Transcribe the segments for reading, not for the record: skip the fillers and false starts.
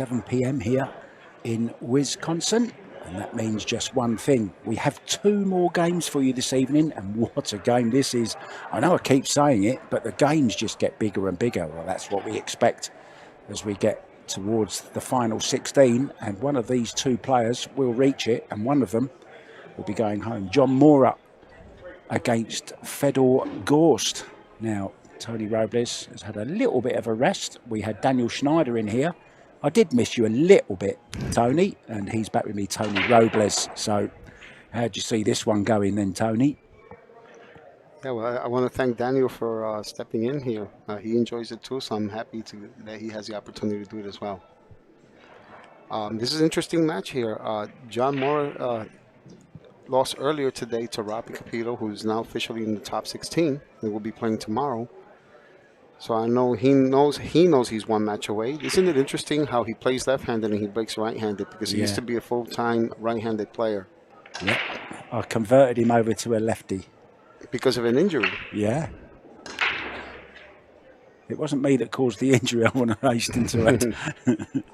7 p.m. here in Wisconsin. And that means just one thing. We have 2 more games for you this evening, and what a game this is. I know I keep saying it, but the games just get bigger and bigger. Well, that's what we expect as we get towards the final 16, and one of these 2 players will reach it, and one of them will be going home. John Morra against Fedor Gorst. Now, Tony Robles has had a little bit of a rest. We had Daniel Schneider in here. I did miss you a little bit, Tony, and he's back with me, Tony Robles. So how'd you see this one going then, Tony? Yeah, well, I want to thank Daniel for stepping in here. He enjoys it too, so I'm happy that he has the opportunity to do it as well. This is an interesting match here. John Morra lost earlier today to Robbie Capito, who's now officially in the top 16. They will be playing tomorrow. So I know he knows he's 1 match away. Isn't it interesting how he plays left-handed and he breaks right-handed, because he used to be a full-time right-handed player. Yeah, I converted him over to a lefty. Because of an injury. Yeah. It wasn't me that caused the injury, I want to hasten to it.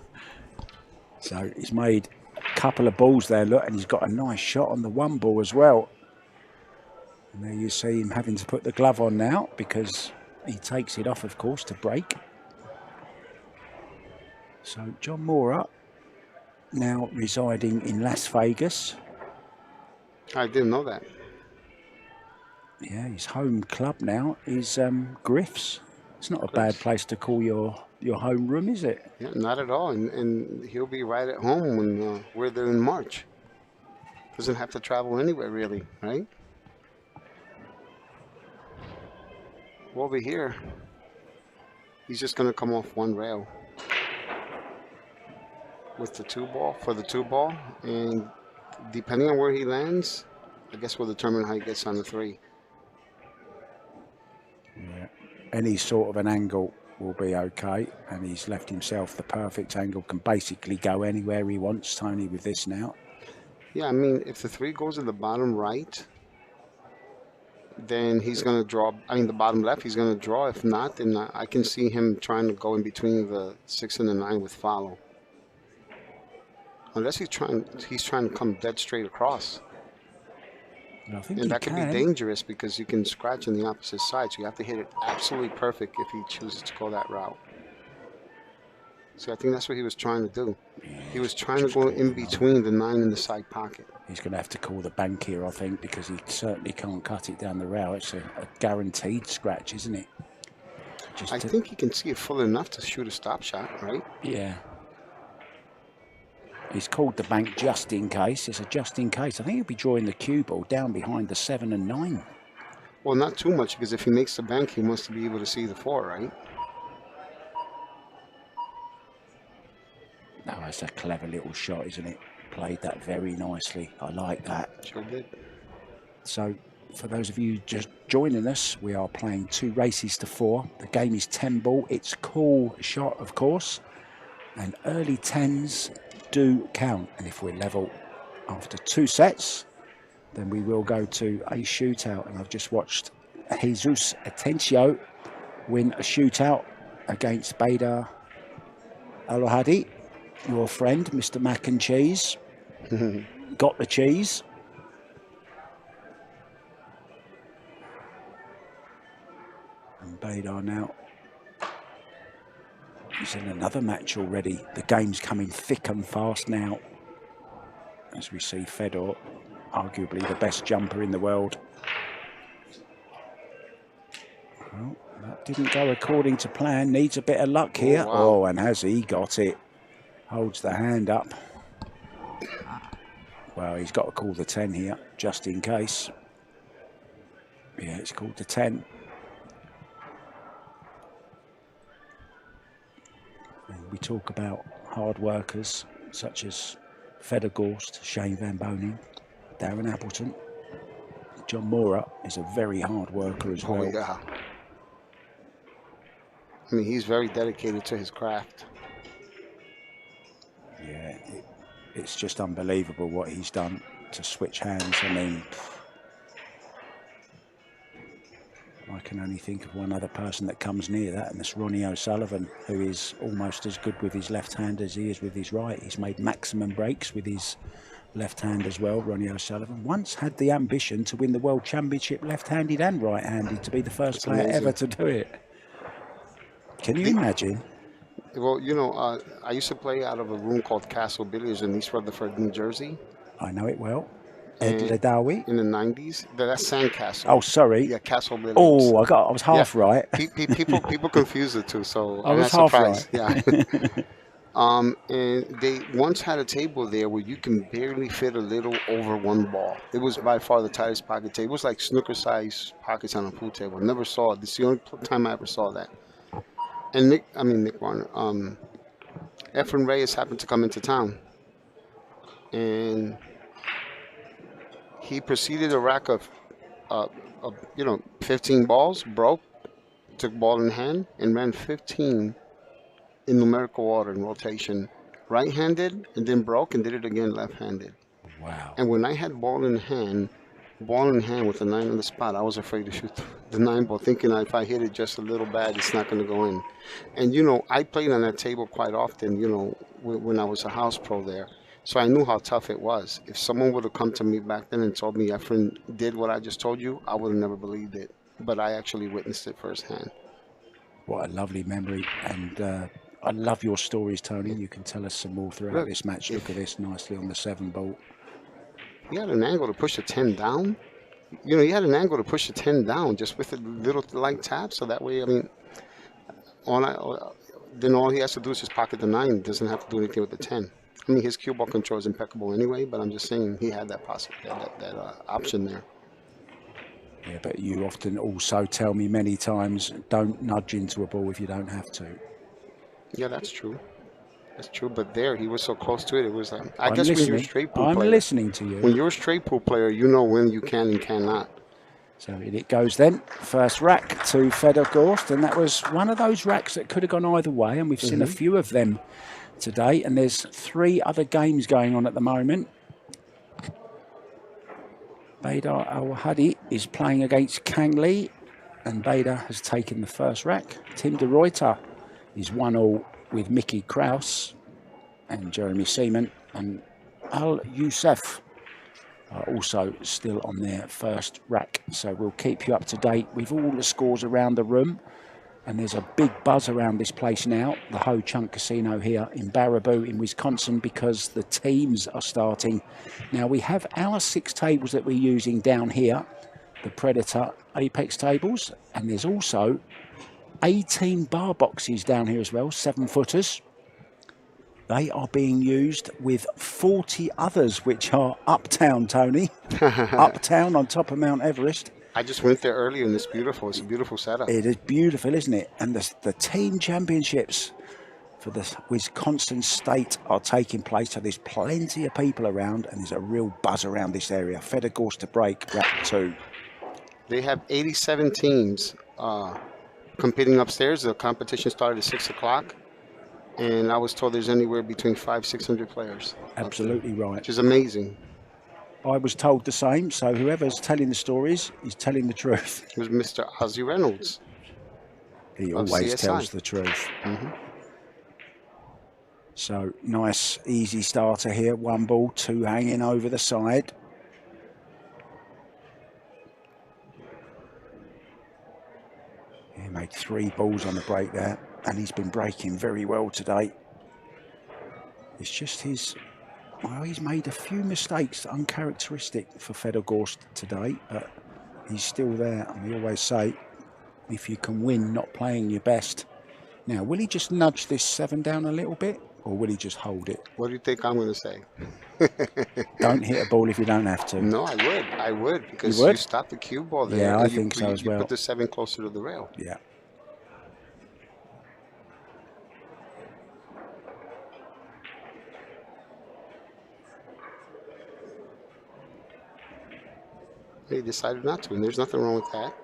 So he's made a couple of balls there, look, and he's got a nice shot on the 1 ball as well. And there you see him having to put the glove on now, because he takes it off, of course, to break. So John Morra now residing in Las Vegas. I didn't know that. Yeah, his home club now is Griff's. It's not a bad place to call your home room, is it? Yeah, not at all. And he'll be right at home when we're there in March. Doesn't have to travel anywhere, really, right? Over here, he's just going to come off 1 rail with the 2 ball, for the 2 ball. And depending on where he lands, I guess we'll determine how he gets on the 3. Yeah, any sort of an angle will be okay, and he's left himself the perfect angle. Can basically go anywhere he wants, Tony, with this now. Yeah, I mean, if the 3 goes in the bottom right, then he's going to draw. I mean, the bottom left, he's going to draw. If not, then I can see him trying to go in between the 6 and the 9 with follow. Unless he's trying to come dead straight across. I think and that could be dangerous, because you can scratch on the opposite side. So you have to hit it absolutely perfect if he chooses to go that route. So I think that's what he was trying to do. Yeah, he was trying to go in between the 9 and the side pocket. He's going to have to call the bank here, I think, because he certainly can't cut it down the rail. It's a guaranteed scratch, isn't it? I think he can see it full enough to shoot a stop shot, right? Yeah. He's called the bank just in case. It's a just in case. I think he'll be drawing the cue ball down behind the 7 and 9. Well, not too much, because if he makes the bank, he wants to be able to see the 4, right? No, it's a clever little shot, isn't it? Played that very nicely. I like that. Sure did. So, for those of you just joining us, we are playing 2 races to 4. The game is 10 ball. It's cool shot, of course. And early 10s do count. And if we're level after 2 sets, then we will go to a shootout. And I've just watched Jesus Atencio win a shootout against Bader Alohadi, your friend, Mr. Mac and Cheese. Got the cheese. And Bader now, he's in another match already. The game's coming thick and fast now, as we see Fedor, arguably the best jumper in the world. Well, that didn't go according to plan. Needs a bit of luck here. Wow. Oh, and has he got it? Holds the hand up. Well, he's got to call the 10 here, just in case. Yeah, it's called the 10. And we talk about hard workers such as Fedor Gorst, Shane Van Bonen, Darren Appleton. John Morra is a very hard worker as well. Oh, yeah. I mean, he's very dedicated to his craft. Yeah, it's just unbelievable what he's done to switch hands. I mean, I I can only think of one other person that comes near that, and that's Ronnie O'Sullivan, who is almost as good with his left hand as he is with his right. He's made maximum breaks with his left hand as well. Ronnie O'Sullivan once had the ambition to win the World Championship left-handed and right-handed, to be the first player ever to do it. Can you imagine? Well, you know, I used to play out of a room called Castle Billiards in East Rutherford, New Jersey. I know it well. Ed Ledawi. In the 90s. That's Sandcastle. Oh, sorry. Yeah, Castle Billiards. Oh, I was half right. People confuse the two, so I I'm was not half surprised. right. Yeah. And they once had a table there where you can barely fit a little over one ball. It was by far the tightest pocket table. It was like snooker-sized pockets on a pool table. Never saw it. This is the only time I ever saw that. And Nick Warner, Efren Reyes happened to come into town, and he proceeded a rack of 15 balls, broke, took ball in hand, and ran 15 in numerical order in rotation, right-handed, and then broke and did it again left-handed. Wow. And when I had ball in hand with a 9 on the spot, I was afraid to shoot the 9 ball, thinking if I hit it just a little bad, it's not going to go in. And, you know, I played on that table quite often, you know, when I was a house pro there. So I knew how tough it was. If someone would have come to me back then and told me Efren did what I just told you, I would have never believed it. But I actually witnessed it firsthand. What a lovely memory. And I love your stories, Tony. You can tell us some more throughout this match. Look at this nicely on the 7 ball. He had an angle to push the 10 down. You know, he had an angle to push the 10 down just with a little light tap. So that way, I mean, then all he has to do is just pocket the 9. He doesn't have to do anything with the 10. I mean, his cue ball control is impeccable anyway, but I'm just saying he had that option there. Yeah, but you often also tell me many times, don't nudge into a ball if you don't have to. Yeah, that's true. That's true, but there he was so close to it. It was I guess when you're a straight pool player. I'm listening to you. When you're a straight pool player, you know when you can and cannot. So it goes then. First rack to Fedor Gorst, and that was one of those racks that could have gone either way, and we've seen a few of them today, and there's 3 other games going on at the moment. Bader Al-Hadi is playing against Kang Lee, and Bader has taken the first rack. Tim de Ruyter is 1-1 with Mickey Kraus, and Jeremy Seaman and Al Youssef are also still on their first rack. So we'll keep you up to date with all the scores around the room. And there's a big buzz around this place now, the Ho Chunk Casino here in Baraboo in Wisconsin, because the teams are starting. Now we have our 6 tables that we're using down here, the Predator Apex tables, and there's also 18 bar boxes down here as well, 7-footers. They are being used with 40 others, which are uptown, Tony. Uptown on top of Mount Everest. I just went there earlier and it's beautiful. It's a beautiful setup. It is beautiful, isn't it? And the team championships for the Wisconsin state are taking place. So there's plenty of people around and there's a real buzz around this area. Fedor Gorst to break, rack 2. They have 87 teams competing upstairs. The competition started at 6 o'clock. And I was told there's anywhere between 500-600 players. Absolutely right. Which is amazing. I was told the same, so whoever's telling the stories is telling the truth. It was Mr. Ozzy Reynolds. He always tells the truth. So, nice, easy starter here. 1 ball, 2 hanging over the side. He made 3 balls on the break there, and he's been breaking very well today. It's just his... Well, he's made a few mistakes uncharacteristic for Fedor Gorst today, but he's still there. And we always say, if you can win not playing your best. Now, will he just nudge this 7 down a little bit, or will he just hold it? What do you think I'm going to say? Don't hit a ball if you don't have to. No, I would, because you stop the cue ball there. Yeah, I think so as well. You put the 7 closer to the rail. Yeah. He decided not to, and there's nothing wrong with that.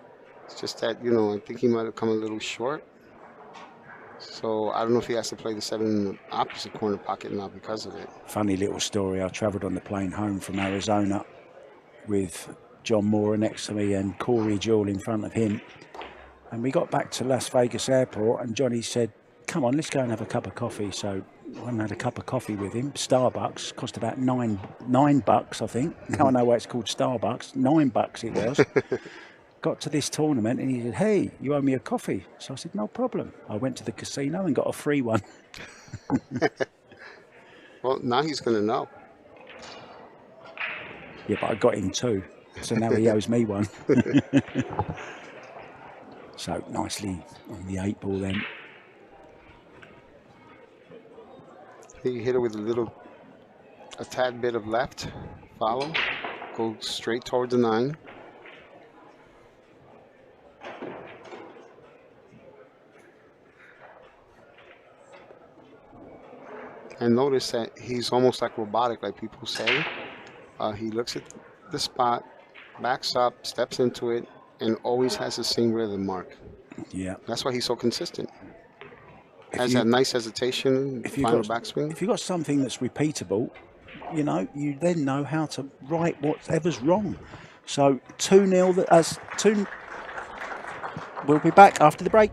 It's just that, you know, I think he might have come a little short. So I don't know if he has to play the 7 in the opposite corner pocket now because of it. Funny little story. I travelled on the plane home from Arizona with John Morra next to me and Corey Jewell in front of him. And we got back to Las Vegas airport and Johnny said, come on, let's go and have a cup of coffee. So I went and had a cup of coffee with him. Starbucks cost about $9, I think. Now I know why it's called Starbucks. $9 it was. Got to this tournament and he said, hey, you owe me a coffee. So I said, no problem. I went to the casino and got a free one. Well, now he's going to know. Yeah, but I got him two. So now he owes me one. So nicely on the 8 ball then. He hit it with a tad bit of left. Follow. Go straight toward the 9. And notice that he's almost like robotic, like people say. He looks at the spot, backs up, steps into it, and always has the same rhythm mark. Yeah. That's why he's so consistent. Has that nice hesitation, final backswing. If you've got something that's repeatable, you then know how to right whatever's wrong. So 2-0, as 2. We'll be back after the break.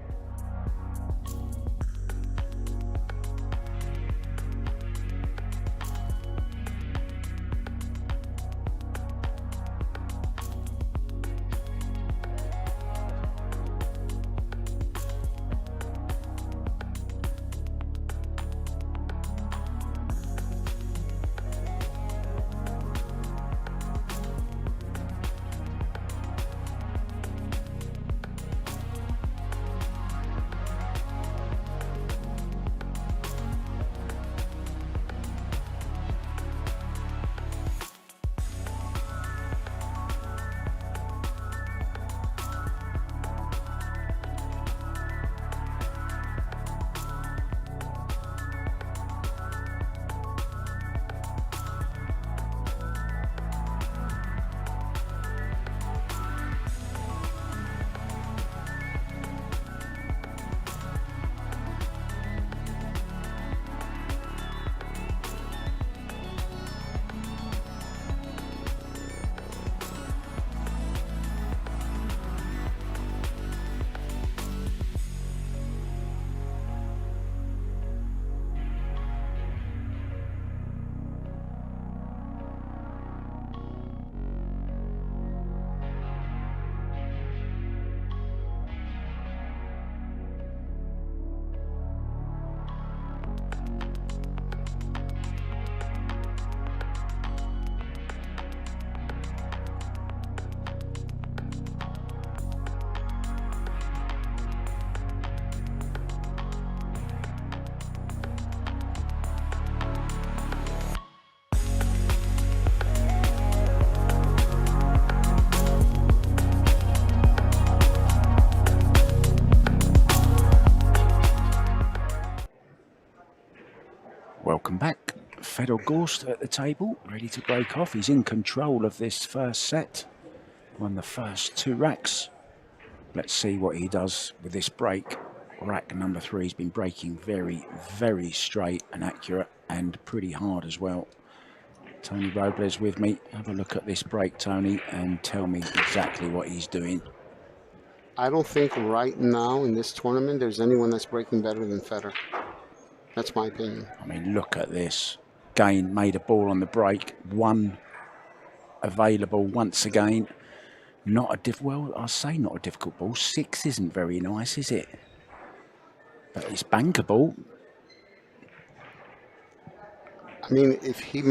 Welcome back. Fedor Gorst at the table, ready to break off. He's in control of this first set. Won the first 2 racks. Let's see what he does with this break. Rack number 3 has been breaking very, very straight and accurate and pretty hard as well. Tony Robles with me. Have a look at this break, Tony, and tell me exactly what he's doing. I don't think right now in this tournament there's anyone that's breaking better than Federer. That's my opinion. I mean, look at this. Gain made a ball on the break. 1 available once again. Well, I say not a difficult ball. 6 isn't very nice, is it? But it's bankable. I mean, if he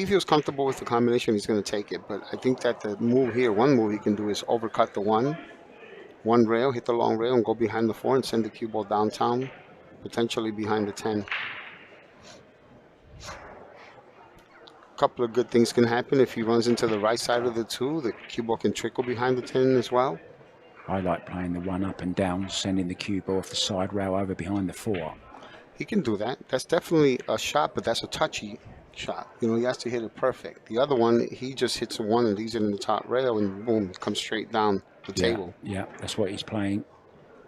feels comfortable with the combination, he's going to take it. But I think that the move here, one move he can do is overcut the one rail, hit the long rail, and go behind the 4 and send the cue ball downtown, potentially behind the 10. A couple of good things can happen. If he runs into the right side of the 2, the cue ball can trickle behind the 10 as well. I like playing the 1 up and down, sending the cue ball off the side rail over behind the 4. He can do that. That's definitely a shot, but that's a touchy shot. You know, he has to hit it perfect. The other one, he just hits a 1 and leaves it in the top rail, and boom, it comes straight down the table. Yeah, that's what he's playing.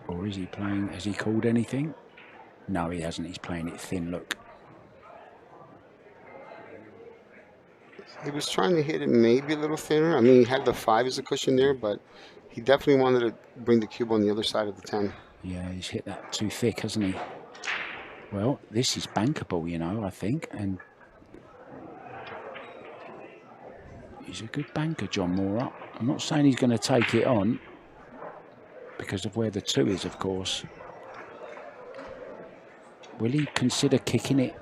Or is he playing? Has he called anything? No, he hasn't. He's playing it thin, look. He was trying to hit it maybe a little thinner. I mean, he had the 5 as a cushion there, but He definitely wanted to bring the cube on the other side of the 10. Yeah, he's hit that too thick, hasn't he? Well, this is bankable, you know, I think, and he's a good banker, John Morra. I'm not saying he's going to take it on because of where the 2 is, of course. Will he consider kicking it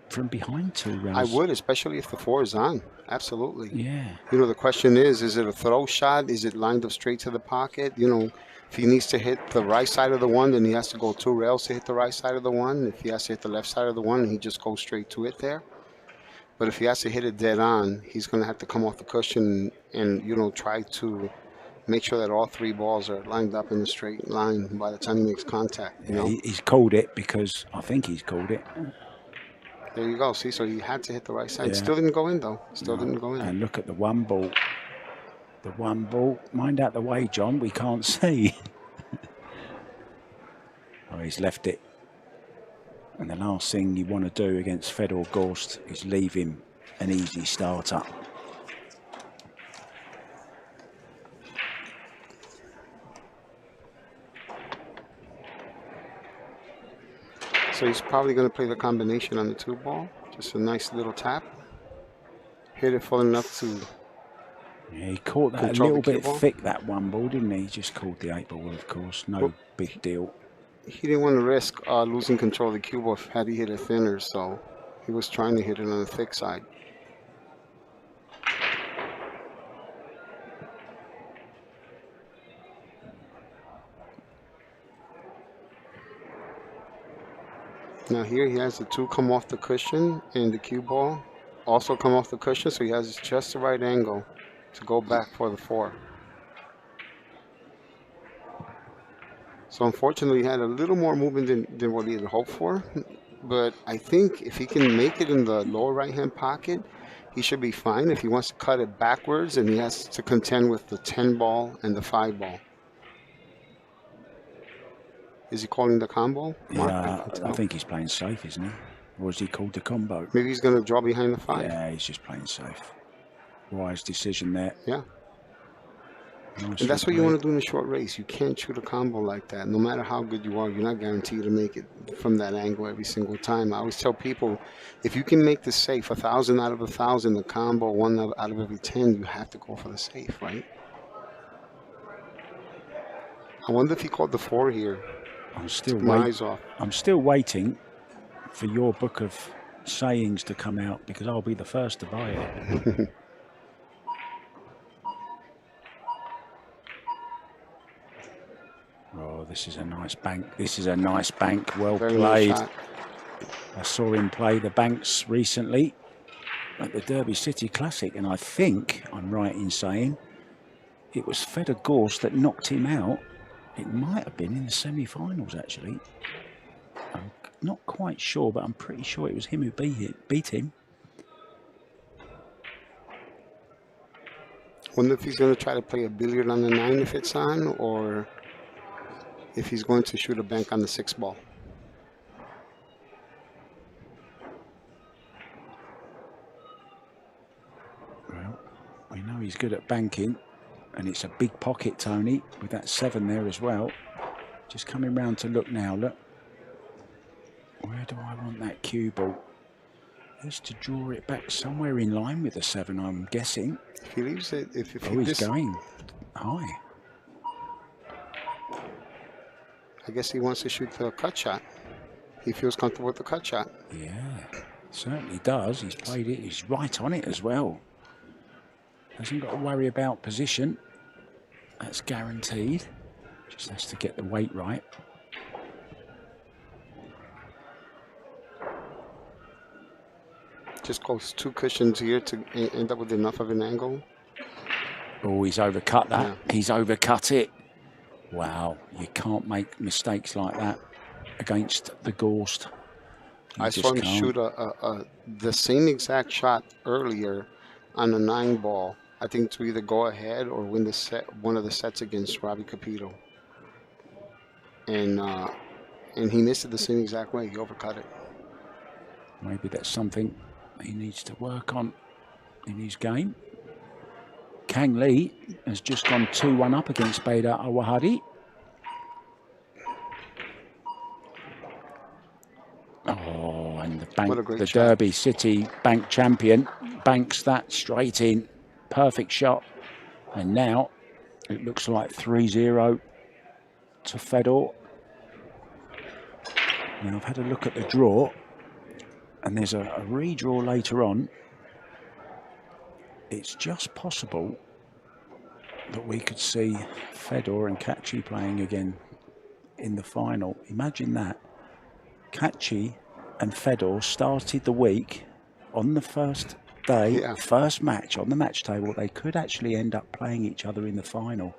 from behind 2 rails? I would, especially if the 4 is on. Absolutely. Yeah. You know, the question is it a throw shot? Is it lined up straight to the pocket? You know, if he needs to hit the right side of the 1, then he has to go 2 rails to hit the right side of the 1. If he has to hit the left side of the 1, he just goes straight to it there. But if he has to hit it dead on, he's going to have to come off the cushion and, you know, try to make sure that all 3 balls are lined up in a straight line by the time he makes contact. You know? He's called it because I think he's called it. There you go. See, so he had to hit the right side. Yeah. Still didn't go in, though. Still didn't go in. And look at the 1 ball. The 1 ball. Mind out the way, John. We can't see. Oh, he's left it. And the last thing you want to do against Fedor Gorst is leave him an easy starter. So he's probably going to play the combination on the 2 ball. Just a nice little tap. Hit it full enough to... Yeah, he caught that a little bit thick, that 1 ball, didn't he? He just called the 8 ball, of course. No big deal. He didn't want to risk losing control of the cue ball had he hit it thinner, so he was trying to hit it on the thick side. Now here he has the 2 come off the cushion and the cue ball also come off the cushion, so he has just the right angle to go back for the 4. So unfortunately, he had a little more movement than what he had hoped for. But I think if he can make it in the lower right-hand pocket, he should be fine. If he wants to cut it backwards, and he has to contend with the 10 ball and the 5 ball. Is he calling the combo? Yeah, I think he's playing safe, isn't he? Or is he called the combo? Maybe he's going to draw behind the 5. Yeah, he's just playing safe. Wise decision there. Yeah. Nice, and that's what you want to do in a short race. You can't shoot a combo like that. No matter how good you are, you're not guaranteed to make it from that angle every single time. I always tell people, if you can make the safe 1,000 out of 1,000, the combo 1 out of every 10, you have to go for the safe, right? I wonder if he called the 4 here. I'm still waiting for your book of sayings to come out because I'll be the first to buy it. Oh, this is a nice bank. This is a nice bank. Well played. Nice. I saw him play the banks recently at the Derby City Classic, and I think I'm right in saying it was Fedor Gorst that knocked him out. It might have been in the semi-finals, actually. I'm not quite sure, but I'm pretty sure it was him who beat him. Wonder if he's going to try to play a billiard on the 9 if it's on, or if he's going to shoot a bank on the 6 ball. Well, we know he's good at banking, and it's a big pocket, Tony, with that 7 there as well. Just coming round to look now, look. Where do I want that cue ball? Just to draw it back somewhere in line with the 7, I'm guessing. If he leaves it, if he's going high. I guess he wants to shoot the cut shot. He feels comfortable with the cut shot. Yeah, certainly does. He's played it. He's right on it as well. Hasn't got to worry about position. That's guaranteed. Just has to get the weight right. Just goes 2 cushions here to end up with enough of an angle. Oh, he's overcut that. Yeah. He's overcut it. Wow, you can't make mistakes like that against the Gorst. I saw him shoot the same exact shot earlier on a 9 ball. I think to either go ahead or win the set, one of the sets against Robbie Capito. And he missed it the same exact way. He overcut it. Maybe that's something he needs to work on in his game. Kang Lee has just gone 2-1 up against Beda Awahadi. Oh, and the Derby City Bank champion banks that straight in. Perfect shot. And now it looks like 3-0 to Fedor. Now I've had a look at the draw, and there's a redraw later on. It's just possible that we could see Fedor and Kachi playing again in the final. Imagine that. Kachi and Fedor started the week on the first day, first match on the match table. They could actually end up playing each other in the final.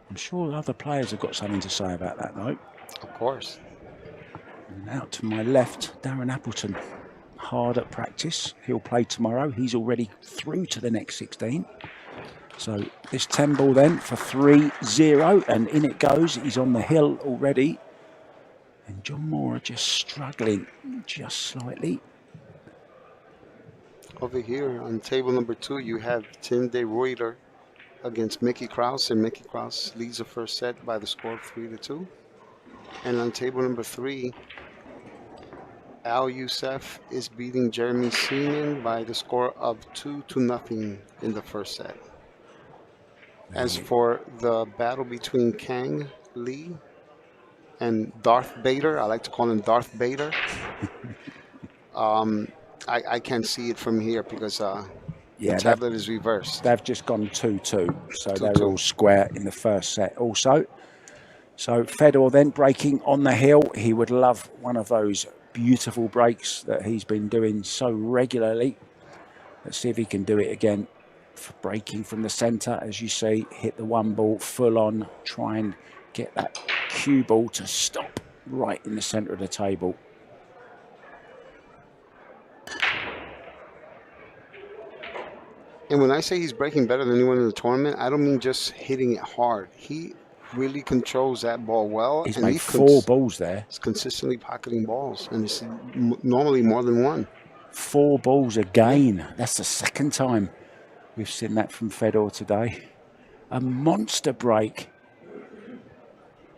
I'm sure other players have got something to say about that, though. Of course. And out to my left, Darren Appleton. Hard at practice. He'll play tomorrow. He's already through to the next 16. So this 10 ball then for 3-0, and in it goes. He's on the hill already. And John Morra just struggling just slightly. Over here on table number 2, you have Tim de Ruyter against Mickey Krause, and Mickey Krause leads the first set by the score of 3-2. And on table number 3, Al Youssef is beating Jeremy Seaman by the score of 2-0 in the first set. As for the battle between Kang Lee and Darth Bader, I like to call him Darth Bader. I can't see it from here because the tablet is reversed. They've just gone 2-2, so they're all square in the first set also. So Fedor then breaking on the hill. He would love one of those beautiful breaks that he's been doing so regularly. Let's see if he can do it again. Breaking from the centre, as you see, hit the 1 ball full on, try and get that cue ball to stop right in the centre of the table. And when I say he's breaking better than anyone in the tournament, I don't mean just hitting it hard. He really controls that ball well. He's made 4 balls there. He's consistently pocketing balls, and it's normally more than 1. 4 balls again. That's the second time we've seen that from Fedor today. A monster break.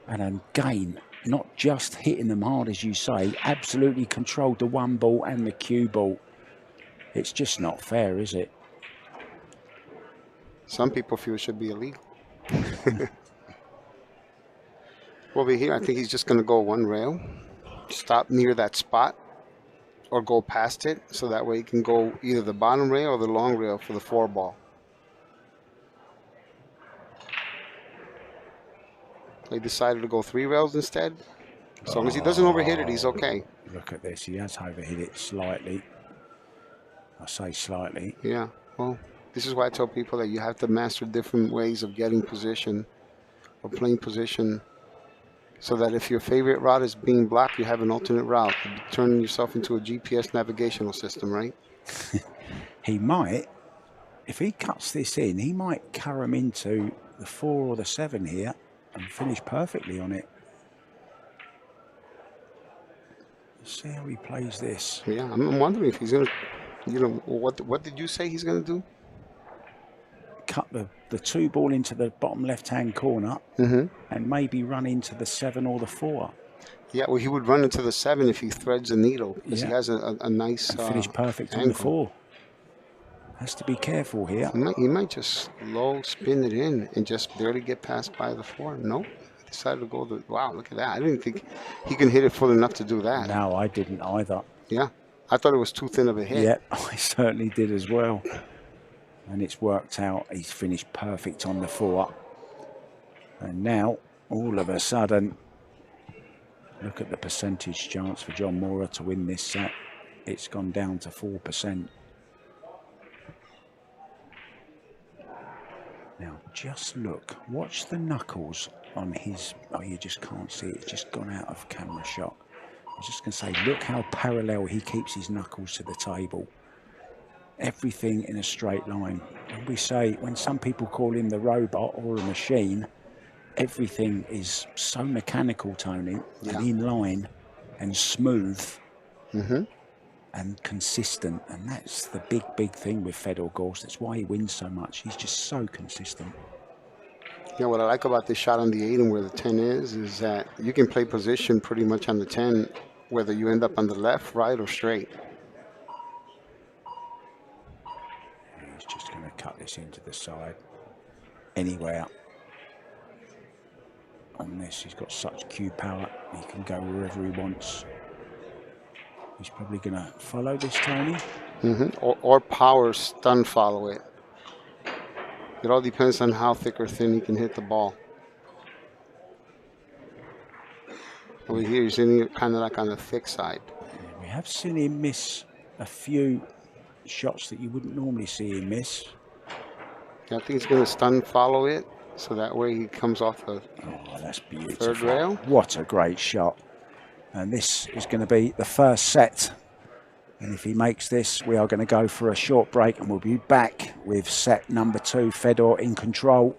And again, not just hitting them hard, as you say, absolutely controlled the 1 ball and the cue ball. It's just not fair, is it? Some people feel it should be illegal. Over here, I think he's just going to go 1 rail, stop near that spot, or go past it, so that way he can go either the bottom rail or the long rail for the 4 ball. They decided to go 3 rails instead. As long as he doesn't overhit it, he's okay. Look at this. He has overhit it slightly. I say slightly. Yeah, well, this is why I tell people that you have to master different ways of getting position or playing position, so that if your favorite route is being blocked, you have an alternate route. You're turning yourself into a GPS navigational system, right? He might, if he cuts this in, he might carry him into the 4 or the 7 here and finish perfectly on it. Let's see how he plays this. Yeah, I'm wondering if he's going to, you know, what did you say he's going to do? Cut the 2 ball into the bottom left-hand corner and maybe run into the 7 or the 4. Yeah, well, he would run into the 7 if he threads a needle, because he has a nice and finish perfect angle. on the 4. Has to be careful here. He might just low spin it in and just barely get past by the 4. Nope. Decided to go wow, look at that. I didn't think he can hit it full enough to do that. No, I didn't either. Yeah, I thought it was too thin of a hit. Yeah, I certainly did as well. And it's worked out. He's finished perfect on the 4. And now, all of a sudden, look at the percentage chance for John Morra to win this set. It's gone down to 4%. Now, just look. Watch the knuckles on his... Oh, you just can't see it. It's just gone out of camera shot. I was just going to say, look how parallel he keeps his knuckles to the table. Everything in a straight line. And we say, when some people call him the robot or a machine, everything is so mechanical, Tony, and in line and smooth. And and consistent. And that's the big thing with Fedor Gorst. That's why he wins so much. He's just so consistent. Yeah, what I like about this shot on the 8 and where the 10 is that you can play position pretty much on the 10, whether you end up on the left, right, or straight. He's just going to cut this into the side. Anywhere on this, he's got such cue power. He can go wherever he wants. He's probably going to follow this, Tony. Or power stun follow it. It all depends on how thick or thin he can hit the ball. Over here, he's hitting it kind of like on the thick side. Yeah, we have seen him miss a few shots that you wouldn't normally see him miss. Yeah, I think he's going to stun follow it, so that way he comes off the that's beautiful. third rail. What a great shot. And this is going to be the first set. And if he makes this, we are going to go for a short break and we'll be back with set number 2, Fedor in control.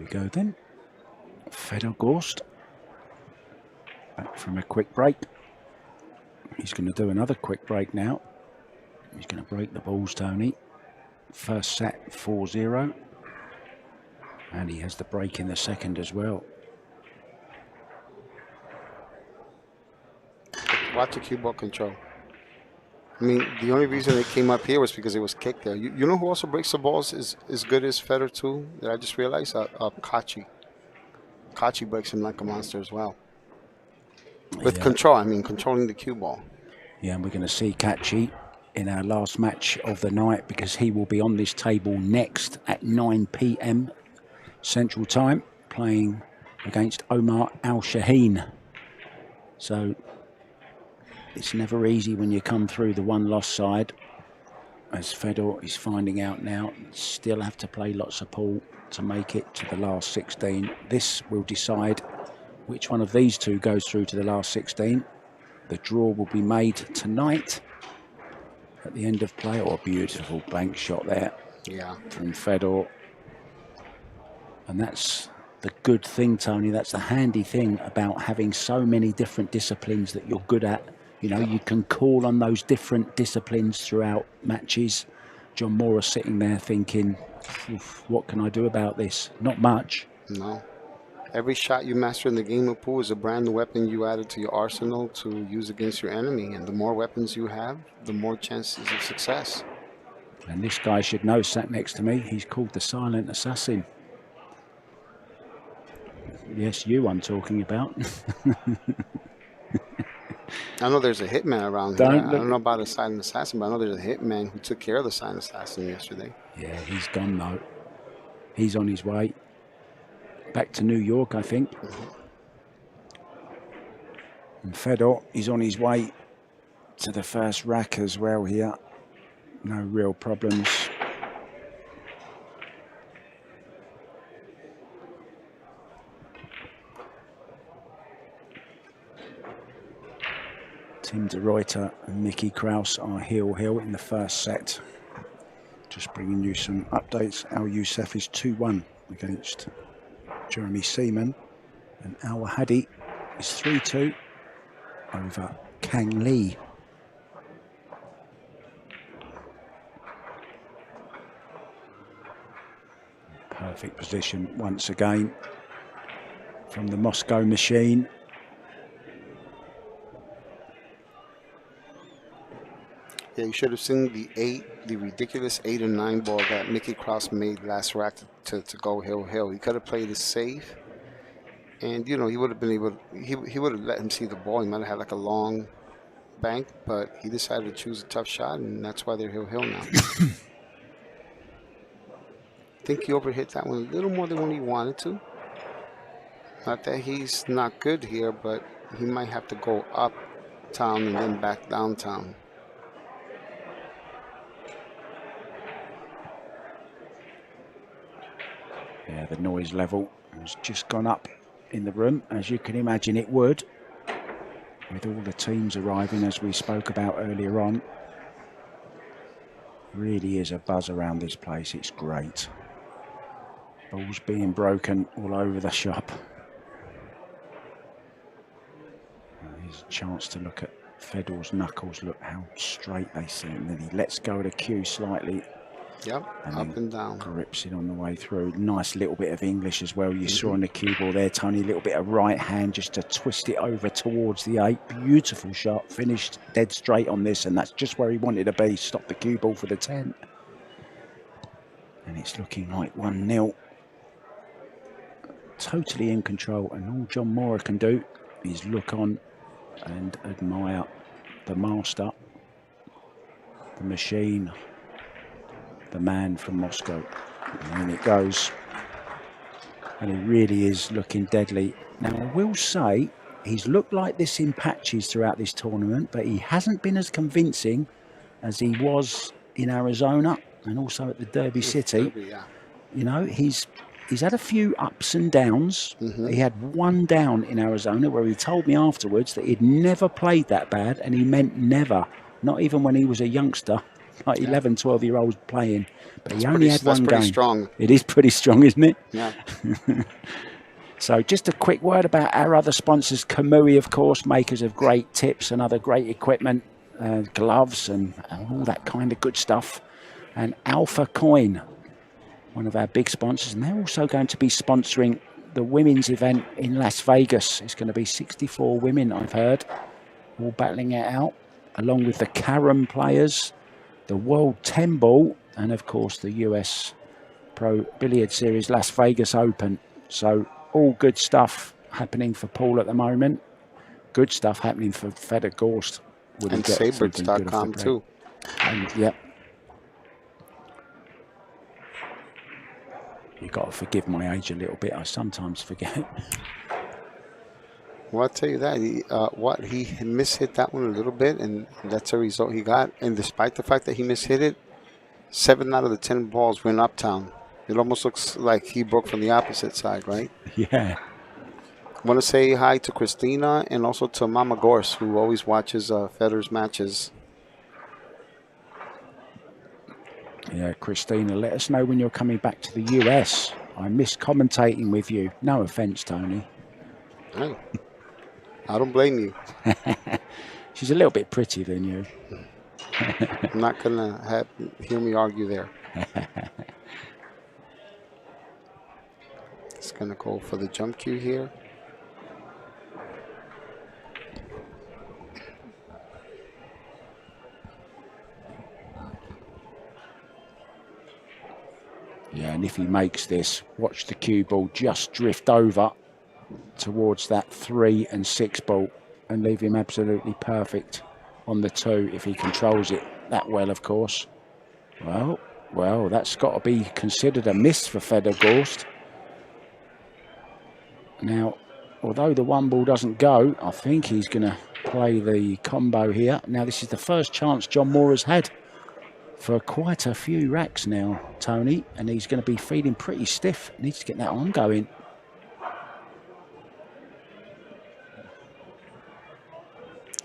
we go then. Fedor Gorst. Back from a quick break. He's going to do another quick break now. He's going to break the balls, Tony. First set 4-0. And he has the break in the second as well. Watch the cue ball control. I mean, the only reason it came up here was because it was kicked there. You know who also breaks the balls as good as Fedor too? That I just realized? Kachi. Kachi breaks him like a monster as well. With control, I mean, controlling the cue ball. Yeah, and we're going to see Kachi in our last match of the night because he will be on this table next at 9 p.m. Central Time, playing against Omar Al-Shaheen. So it's never easy when you come through the one-loss side, as Fedor is finding out now. Still have to play lots of pool to make it to the last 16. This will decide which one of these two goes through to the last 16. The draw will be made tonight at the end of play. Oh, a beautiful bank shot there from Fedor. And that's the good thing, Tony. That's the handy thing about having so many different disciplines that you're good at. You know, you can call on those different disciplines throughout matches. John Morra sitting there thinking, what can I do about this? Not much. No. Every shot you master in the game of pool is a brand new weapon you added to your arsenal to use against your enemy. And the more weapons you have, the more chances of success. And this guy should know, sat next to me, he's called the Silent Assassin. Yes, you I'm talking about. I know there's a hitman around here. I don't know about a silent assassin, but I know there's a hitman who took care of the silent assassin yesterday. Yeah, he's gone though. He's on his way back to New York, I think. And Fedor is on his way to the first rack as well here. No real problems. Tim de Ruyter and Mickey Kraus are heel-heel in the first set. Just bringing you some updates. Al Youssef is 2-1 against Jeremy Seaman. And Al Wahadi is 3-2 over Kang Lee. Perfect position once again from the Moscow machine. Yeah, you should have seen the ridiculous 8 or 9 ball that Mickey Kraus made last rack to go heel-heel. He could have played it safe, and you know he would have been able to, he would have let him see the ball. He might have had like a long bank, but he decided to choose a tough shot, and that's why they're heel-heel now. I think he overhit that one a little more than what he wanted to. Not that he's not good here, but he might have to go uptown and then back downtown. Yeah, the noise level has just gone up in the room, as you can imagine it would, with all the teams arriving, as we spoke about earlier on. Really is a buzz around this place. It's great. Balls being broken all over the shop. Here's a chance to look at Fedor's knuckles. Look how straight they seem. And then he lets go of the cue slightly. Yep, up and down. Grips it on the way through. Nice little bit of English as well. You saw on the cue ball there, Tony, a little bit of right hand just to twist it over towards the 8. Beautiful shot. Finished dead straight on this, and that's just where he wanted to be. Stop the cue ball for the 10. And it's looking like 1-0. Totally in control, and all John Morra can do is look on and admire the master, the machine, the man from Moscow. And in it goes. And he really is looking deadly. Now, I will say, he's looked like this in patches throughout this tournament, but he hasn't been as convincing as he was in Arizona and also at the Derby City. You know, he's had a few ups and downs. He had one down in Arizona where he told me afterwards that he'd never played that bad, and he meant never, not even when he was a youngster. like 11, 12-year-olds playing. But he That's only had one game. That's pretty strong. It is pretty strong, isn't it? Yeah. So just a quick word about our other sponsors. Kamui, of course, makers of great tips and other great equipment, gloves and all that kind of good stuff. And Alpha Coin, one of our big sponsors. And they're also going to be sponsoring the women's event in Las Vegas. It's going to be 64 women, I've heard, all battling it out, along with the Carom players, the World 10 Ball, and of course the US Pro Billiard Series Las Vegas Open. So all good stuff happening for Paul at the moment. Good stuff happening for Feder Gorst. And Sabrits.com too. And yep. You've got to forgive my age a little bit. I sometimes forget. Well, I'll tell you that. He mishit that one a little bit, and that's the result he got. And despite the fact that he mishit it, 7 out of the 10 balls went uptown. It almost looks like he broke from the opposite side, right? Yeah. I want to say hi to Christina and also to Mama Gorst, who always watches Federer's matches. Yeah, Christina, let us know when you're coming back to the US. I miss commentating with you. No offense, Tony. Hey, I don't blame you. She's a little bit prettier than you. I'm not going to hear me argue there. It's going to go for the jump cue here. Yeah, and if he makes this, watch the cue ball just drift over towards that 3 and 6 ball and leave him absolutely perfect on the 2 if he controls it that well, of course. Well, that's got to be considered a miss for Feder Gorst. Now, although the 1 ball doesn't go, I think he's going to play the combo here. Now, this is the first chance John Morra's had for quite a few racks now, Tony, and he's going to be feeling pretty stiff. Needs to get that on going.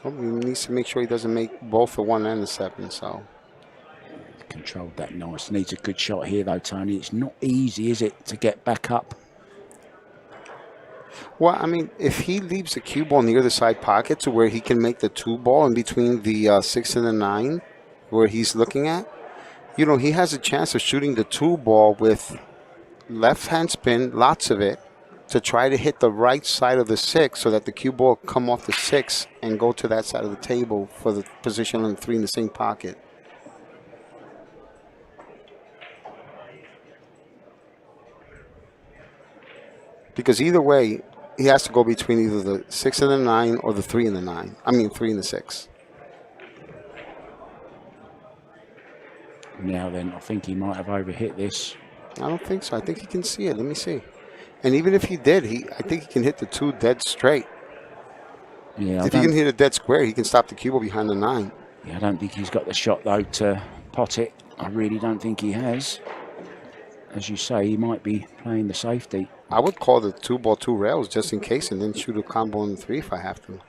Well, he needs to make sure he doesn't make both the 1 and the 7, so. Controlled that nice. Needs a good shot here, though, Tony. It's not easy, is it, to get back up? Well, I mean, if he leaves the cue ball near the side pocket to where he can make the 2 ball in between the 6 and the 9, where he's looking at, you know, he has a chance of shooting the 2 ball with left hand spin, lots of it, to try to hit the right side of the 6 so that the cue ball come off the 6 and go to that side of the table for the position on the 3 in the same pocket. Because either way, he has to go between either the 6 and the 9 or the 3 and the 9. I mean, 3 and the 6. Now then, I think he might have overhit this. I don't think so. I think he can see it. Let me see. And even if he did, I think he can hit the 2 dead straight. Yeah, if he can hit a dead square, he can stop the cue ball behind the 9. Yeah, I don't think he's got the shot, though, to pot it. I really don't think he has. As you say, he might be playing the safety. I would call the 2 ball 2 rails just in case and then shoot a combo on the 3 if I have to.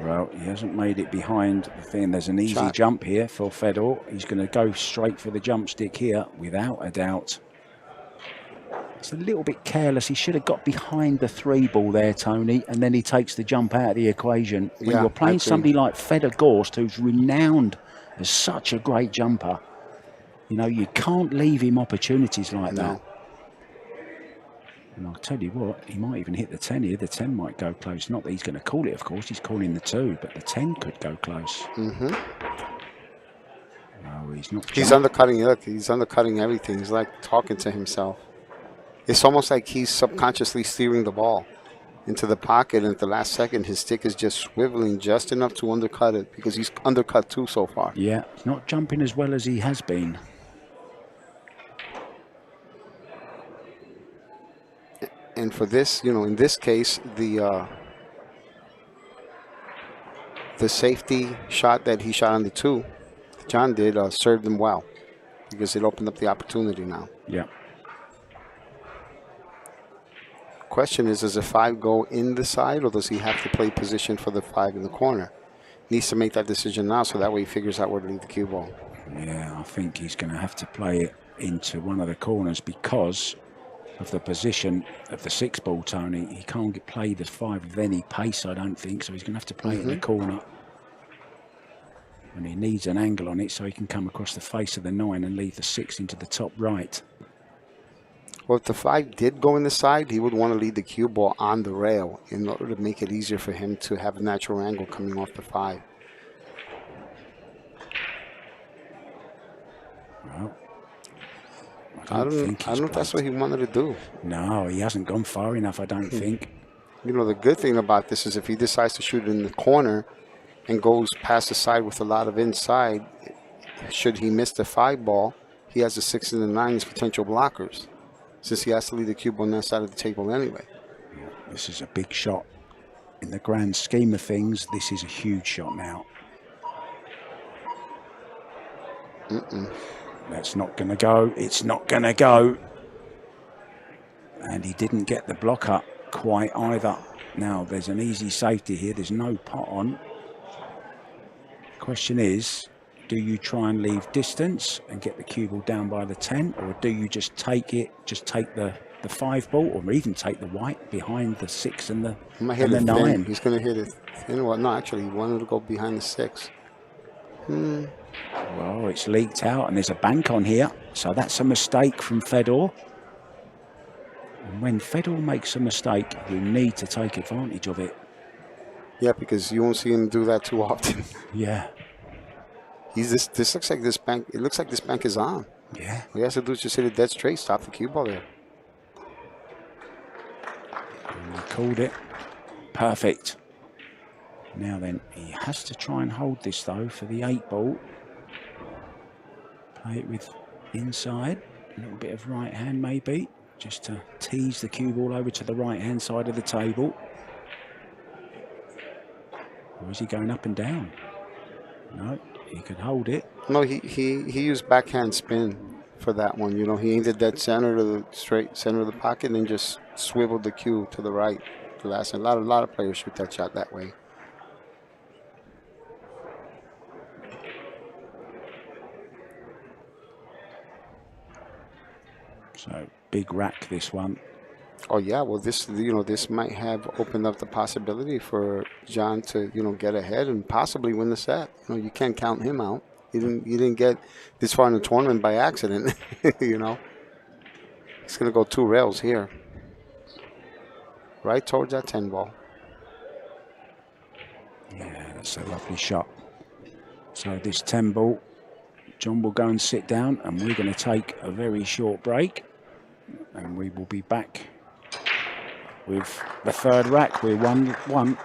Well, he hasn't made it behind the thing. There's an easy jump here for Fedor. He's going to go straight for the jump stick here, without a doubt. It's a little bit careless. He should have got behind the 3 ball there, Tony, and then he takes the jump out of the equation. When you're playing somebody like Feder Gorst, who's renowned as such a great jumper, you know, you can't leave him opportunities like that. And I'll tell you what, he might even hit the 10 here. The 10 might go close. Not that he's going to call it, of course. He's calling the 2, but the 10 could go close. Mm-hmm. Oh, he's not. He's undercutting. Look, he's undercutting everything. He's like talking to himself. It's almost like he's subconsciously steering the ball into the pocket, and at the last second, his stick is just swiveling just enough to undercut it because he's undercut 2 so far. Yeah, he's not jumping as well as he has been. And for this, you know, in this case, the safety shot that he shot on the 2, John did, served him well because it opened up the opportunity now. Yeah. Of question is, does the 5 go in the side, or does he have to play position for the 5 in the corner? Needs to make that decision now, so that way he figures out where to leave the cue ball. Yeah, I think he's going to have to play it into one of the corners because of the position of the 6 ball, Tony. He can't play the 5 with any pace, I don't think, so he's going to have to play it in the corner. And he needs an angle on it so he can come across the face of the 9 and leave the 6 into the top right. Well, if the 5 did go in the side, he would want to lead the cue ball on the rail in order to make it easier for him to have a natural angle coming off the 5. Well, I don't know if that's what he wanted to do. No, he hasn't gone far enough, I don't think. You know, the good thing about this is if he decides to shoot it in the corner and goes past the side with a lot of inside, should he miss the 5 ball, he has the 6 and the 9 as potential blockers, since he has to lead the cube on that side of the table anyway. This is a big shot. In the grand scheme of things, this is a huge shot now. That's not going to go. It's not going to go. And he didn't get the block up quite either. Now, there's an easy safety here. There's no pot on. Question is, do you try and leave distance and get the cue ball down by the 10, or do you just take it, just take the 5 ball, or even take the white behind the 6 and the 9? He's going to hit it. You know what? No, actually, he wanted to go behind the 6. Well, it's leaked out, and there's a bank on here, so that's a mistake from Fedor. And when Fedor makes a mistake, you need to take advantage of it. Yeah, because you won't see him do that too often. Yeah. This looks like this bank. It looks like this bank is on. Yeah. All he has to do is just hit it dead straight, stop the cue ball there. And he called it. Perfect. Now then, he has to try and hold this though for the 8 ball. Play it with inside, a little bit of right hand maybe, just to tease the cue ball over to the right hand side of the table. Or is he going up and down? No, he could hold it. No, he used backhand spin for that one. You know, he aimed it dead center to the straight center of the pocket and then just swiveled the cue to the right. The last, a lot of players shoot that shot that way. So big rack this one. Oh yeah, well this this might have opened up the possibility for John to get ahead and possibly win the set. You can't count him out. You didn't get this far in the tournament by accident. He's gonna go 2 rails here, right towards that 10 ball. Yeah, that's a lovely shot. So this 10 ball, John will go and sit down, and we're going to take a very short break, and we will be back with the 3rd rack. We're 1-1.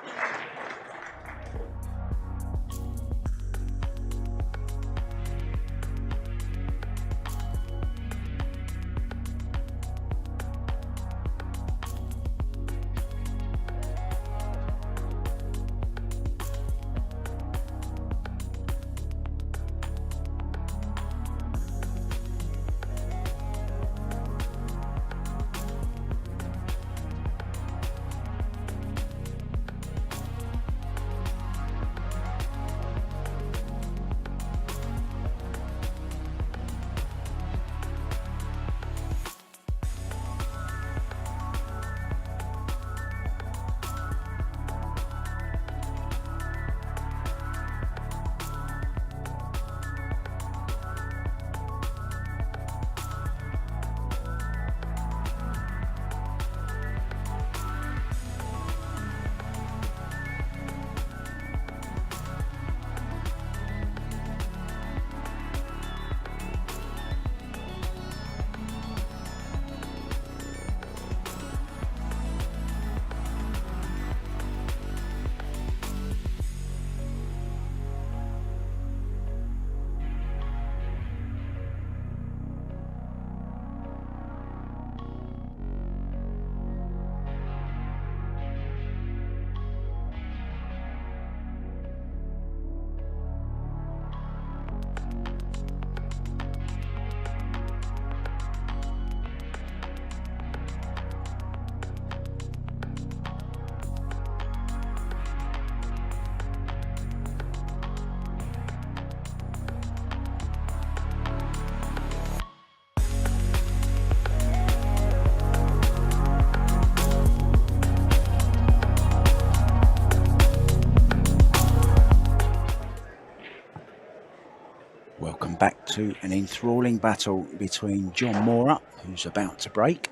back to an enthralling battle between John Morra, who's about to break,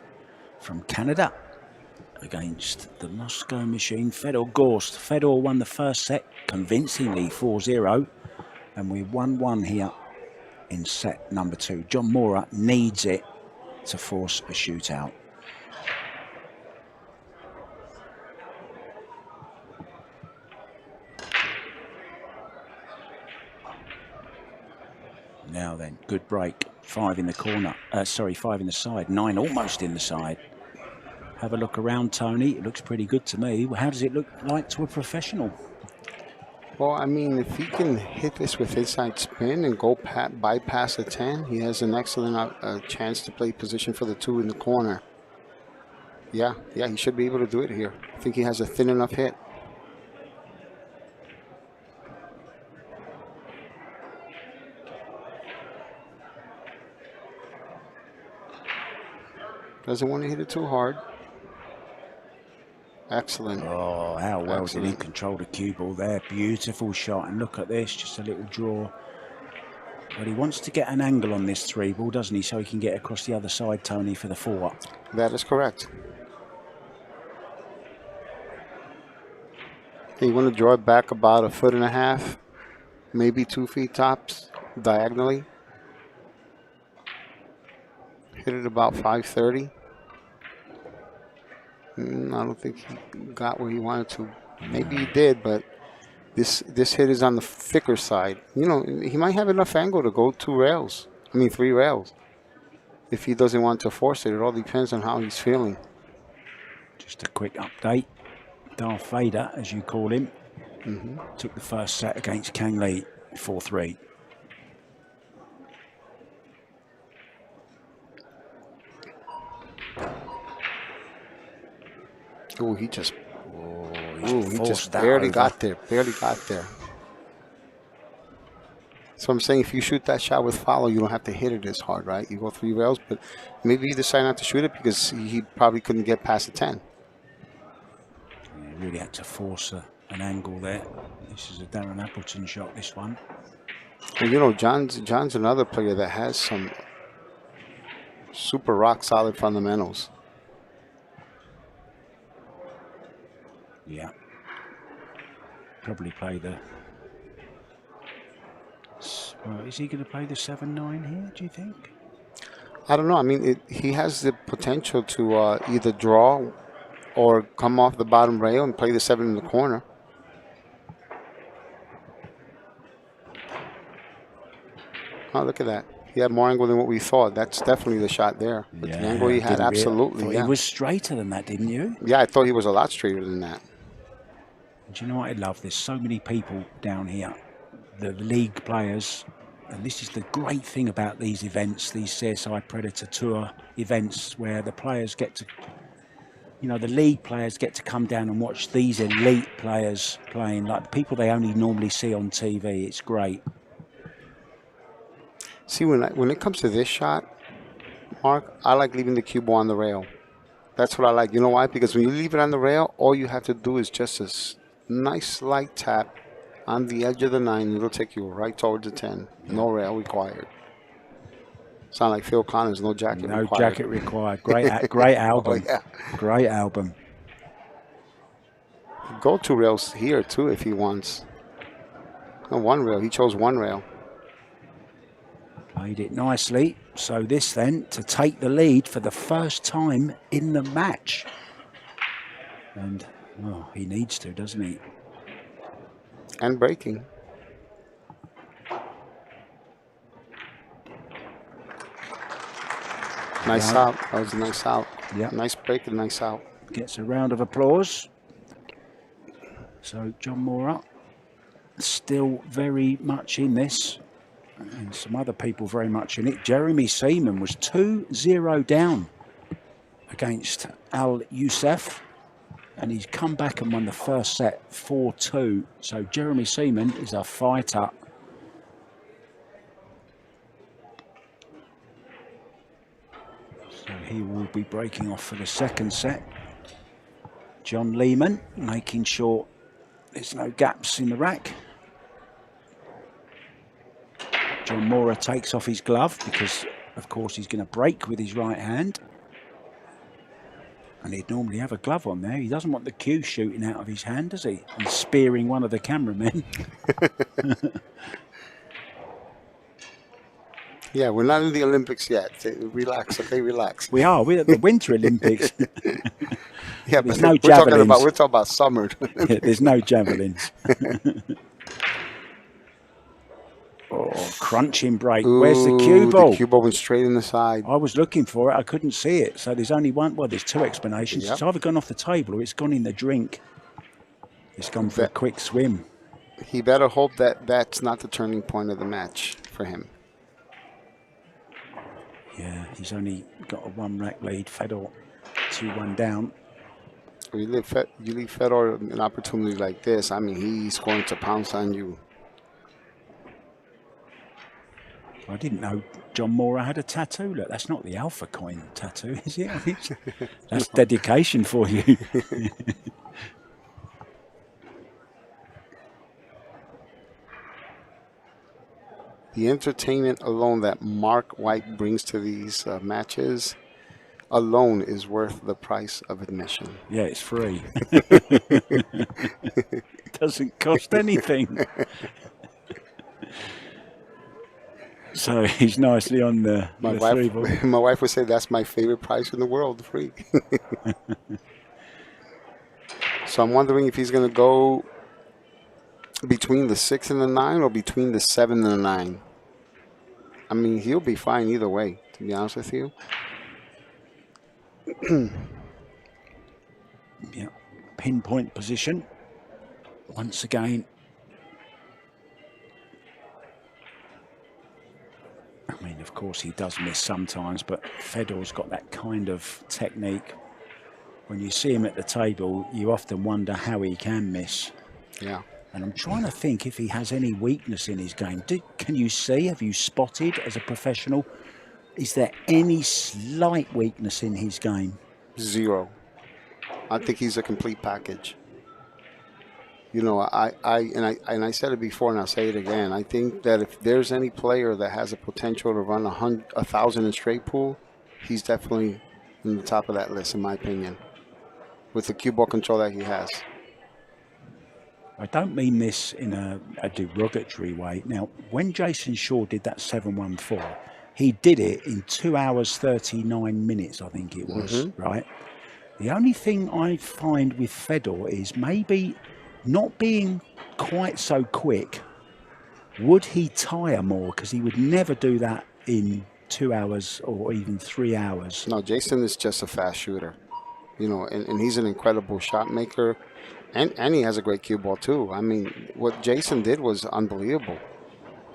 from Canada, against the Moscow machine, Fedor Gorst. Fedor won the first set convincingly, 4-0, and we're 1-1 here in set number 2. John Morra needs it to force a shootout. Now then, good break. 5 in the corner. 5 in the side. 9 almost in the side. Have a look around, Tony. It looks pretty good to me. How does it look like to a professional? Well, I mean, if he can hit this with inside spin and go bypass the 10, he has an excellent chance to play position for the 2 in the corner. Yeah, he should be able to do it here. I think he has a thin enough hit. Doesn't want to hit it too hard. Excellent. Oh, how well did he control the cue ball there. Beautiful shot. And look at this, just a little draw. But he wants to get an angle on this 3 ball, doesn't he? So he can get across the other side, Tony, for the 4. That is correct. You want to draw it back about 1.5 feet, maybe 2 feet tops, diagonally. Hit it about 530. I don't think he got where he wanted to. Maybe he did, but this hit is on the thicker side. You know, he might have enough angle to go 3 rails. If he doesn't want to force it, it all depends on how he's feeling. Just a quick update. Darth Vader, as you call him, took the first set against Kang Lee, 4-3. Oh, he just barely got there. So I'm saying if you shoot that shot with follow, you don't have to hit it as hard, right? You go 3 rails, but maybe you decide not to shoot it because he probably couldn't get past the 10. You really had to force an angle there. This is a Darren Appleton shot, this one. And you know, John's another player that has some super rock solid fundamentals. Yeah. Probably play the... Well, is he going to play the 7-9 here, do you think? I don't know. I mean, he has the potential to either draw or come off the bottom rail and play the 7 in the corner. Oh, look at that. He had more angle than what we thought. That's definitely the shot there. But the angle he had, absolutely. He was straighter than that, didn't you? Yeah, I thought he was a lot straighter than that. Do you know what I love? There's so many people down here, the league players, and this is the great thing about these events, these CSI Predator Tour events, where the players get to, you know, the league players get to come down and watch these elite players playing, like the people they only normally see on TV. It's great. See, when it comes to this shot, Mark, I like leaving the cue ball on the rail. That's what I like. You know why? Because when you leave it on the rail, all you have to do is just a nice light tap on the edge of the 9. It'll take you right towards the 10. No rail required. Sound like Phil Collins, no jacket required. No jacket required. Great album. Oh, yeah. Great album. Go 2 rails here, too, if he wants. No, 1 rail. He chose 1 rail. Played it nicely. So this then to take the lead for the first time in the match. And he needs to, doesn't he? And breaking. Nice out. That was a nice out. Yeah. Nice break and nice out. Gets a round of applause. So John Morra still very much in this. And some other people very much in it. Jeremy Seaman was 2-0 down against Al Youssef. And he's come back and won the first set 4-2. So Jeremy Seaman is a fighter. So he will be breaking off for the second set. John Lehman making sure there's no gaps in the rack. John Morra takes off his glove because, of course, he's going to break with his right hand. And he'd normally have a glove on there. He doesn't want the cue shooting out of his hand, does he? And spearing one of the cameramen. Yeah, we're not in the Olympics yet. Relax, okay, relax. We are. We're at the Winter Olympics. Yeah, there's but no we're javelins. We're talking about summer. Yeah, there's no javelins. Oh, crunching break. Ooh, where's the cue ball? The cue ball went straight in the side. I was looking for it. I couldn't see it. So there's only one. Well, there's two explanations. Yep. It's either gone off the table or it's gone in the drink. It's gone for a quick swim. He better hope that that's not the turning point of the match for him. Yeah, he's only got a one-rack lead. Fedor 2-1 down. You leave Fedor an opportunity like this, I mean, he's going to pounce on you. I didn't know John Morra had a tattoo. Look, that's not the Alpha Coin tattoo, is it? That's dedication for you. The entertainment alone that Mark White brings to these matches alone is worth the price of admission. Yeah, it's free. Doesn't cost anything. So he's nicely on the three ball. My wife would say that's my favorite price in the world, free. So I'm wondering if he's going to go between the 6 and the 9 or between the 7 and the 9. I mean, he'll be fine either way, to be honest with you. Yeah, pinpoint position. Once again. I mean, of course, he does miss sometimes, but Fedor's got that kind of technique. When you see him at the table, you often wonder how he can miss. Yeah. And I'm trying to think if he has any weakness in his game. Can you see, have you spotted as a professional, is there any slight weakness in his game? Zero. I think he's a complete package. You know, I said it before and I'll say it again. I think that if there's any player that has a potential to run 1,000 in straight pool, he's definitely in the top of that list, in my opinion, with the cue ball control that he has. I don't mean this in a derogatory way. Now, when Jason Shaw did that 7-1-4, he did it in 2 hours, 39 minutes, I think it was, right? The only thing I find with Fedor is maybe not being quite so quick. Would he tire more? Because he would never do that in 2 hours or even 3 hours. No, Jason is just a fast shooter, you know, and he's an incredible shot maker. And he has a great cue ball, too. I mean, what Jason did was unbelievable.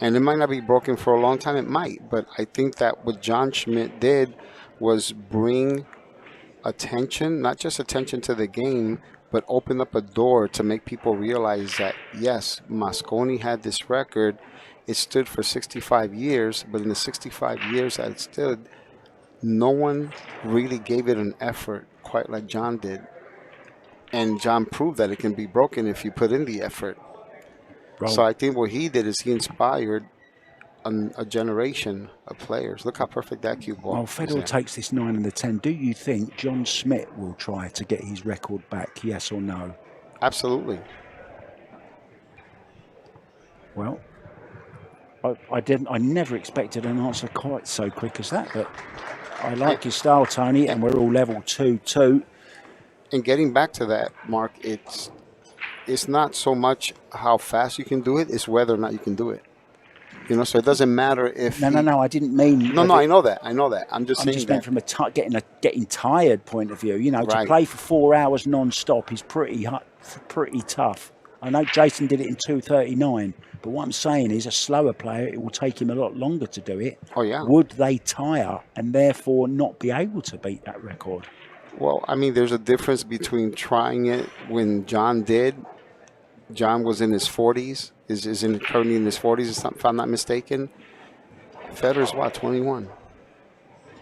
And it might not be broken for a long time. It might. But I think that what John Schmidt did was bring attention, not just attention to the game, but open up a door to make people realize that, yes, Mosconi had this record. It stood for 65 years. But in the 65 years that it stood, no one really gave it an effort quite like John did. And John proved that it can be broken if you put in the effort. Bro. So I think what he did is he inspired a generation of players. Look how perfect that cue ball is. Well, Fedor takes this 9 and the 10. Do you think John Schmidt will try to get his record back, yes or no? Absolutely. Well, I never expected an answer quite so quick as that, but I like your style, Tony, and we're all level 2-2. And getting back to that, Mark, it's not so much how fast you can do it, it's whether or not you can do it. You know, so it doesn't matter if... No, I didn't mean... No, I know that. I'm just saying meant from getting tired point of view. You know, to play for 4 hours non-stop is pretty tough. I know Jason did it in 2:39, but what I'm saying is a slower player, it will take him a lot longer to do it. Oh, yeah. Would they tire and therefore not be able to beat that record? Well, I mean, there's a difference between trying it when John did. John was in his 40s, currently in his 40s, if I'm not mistaken. Federer's, 21?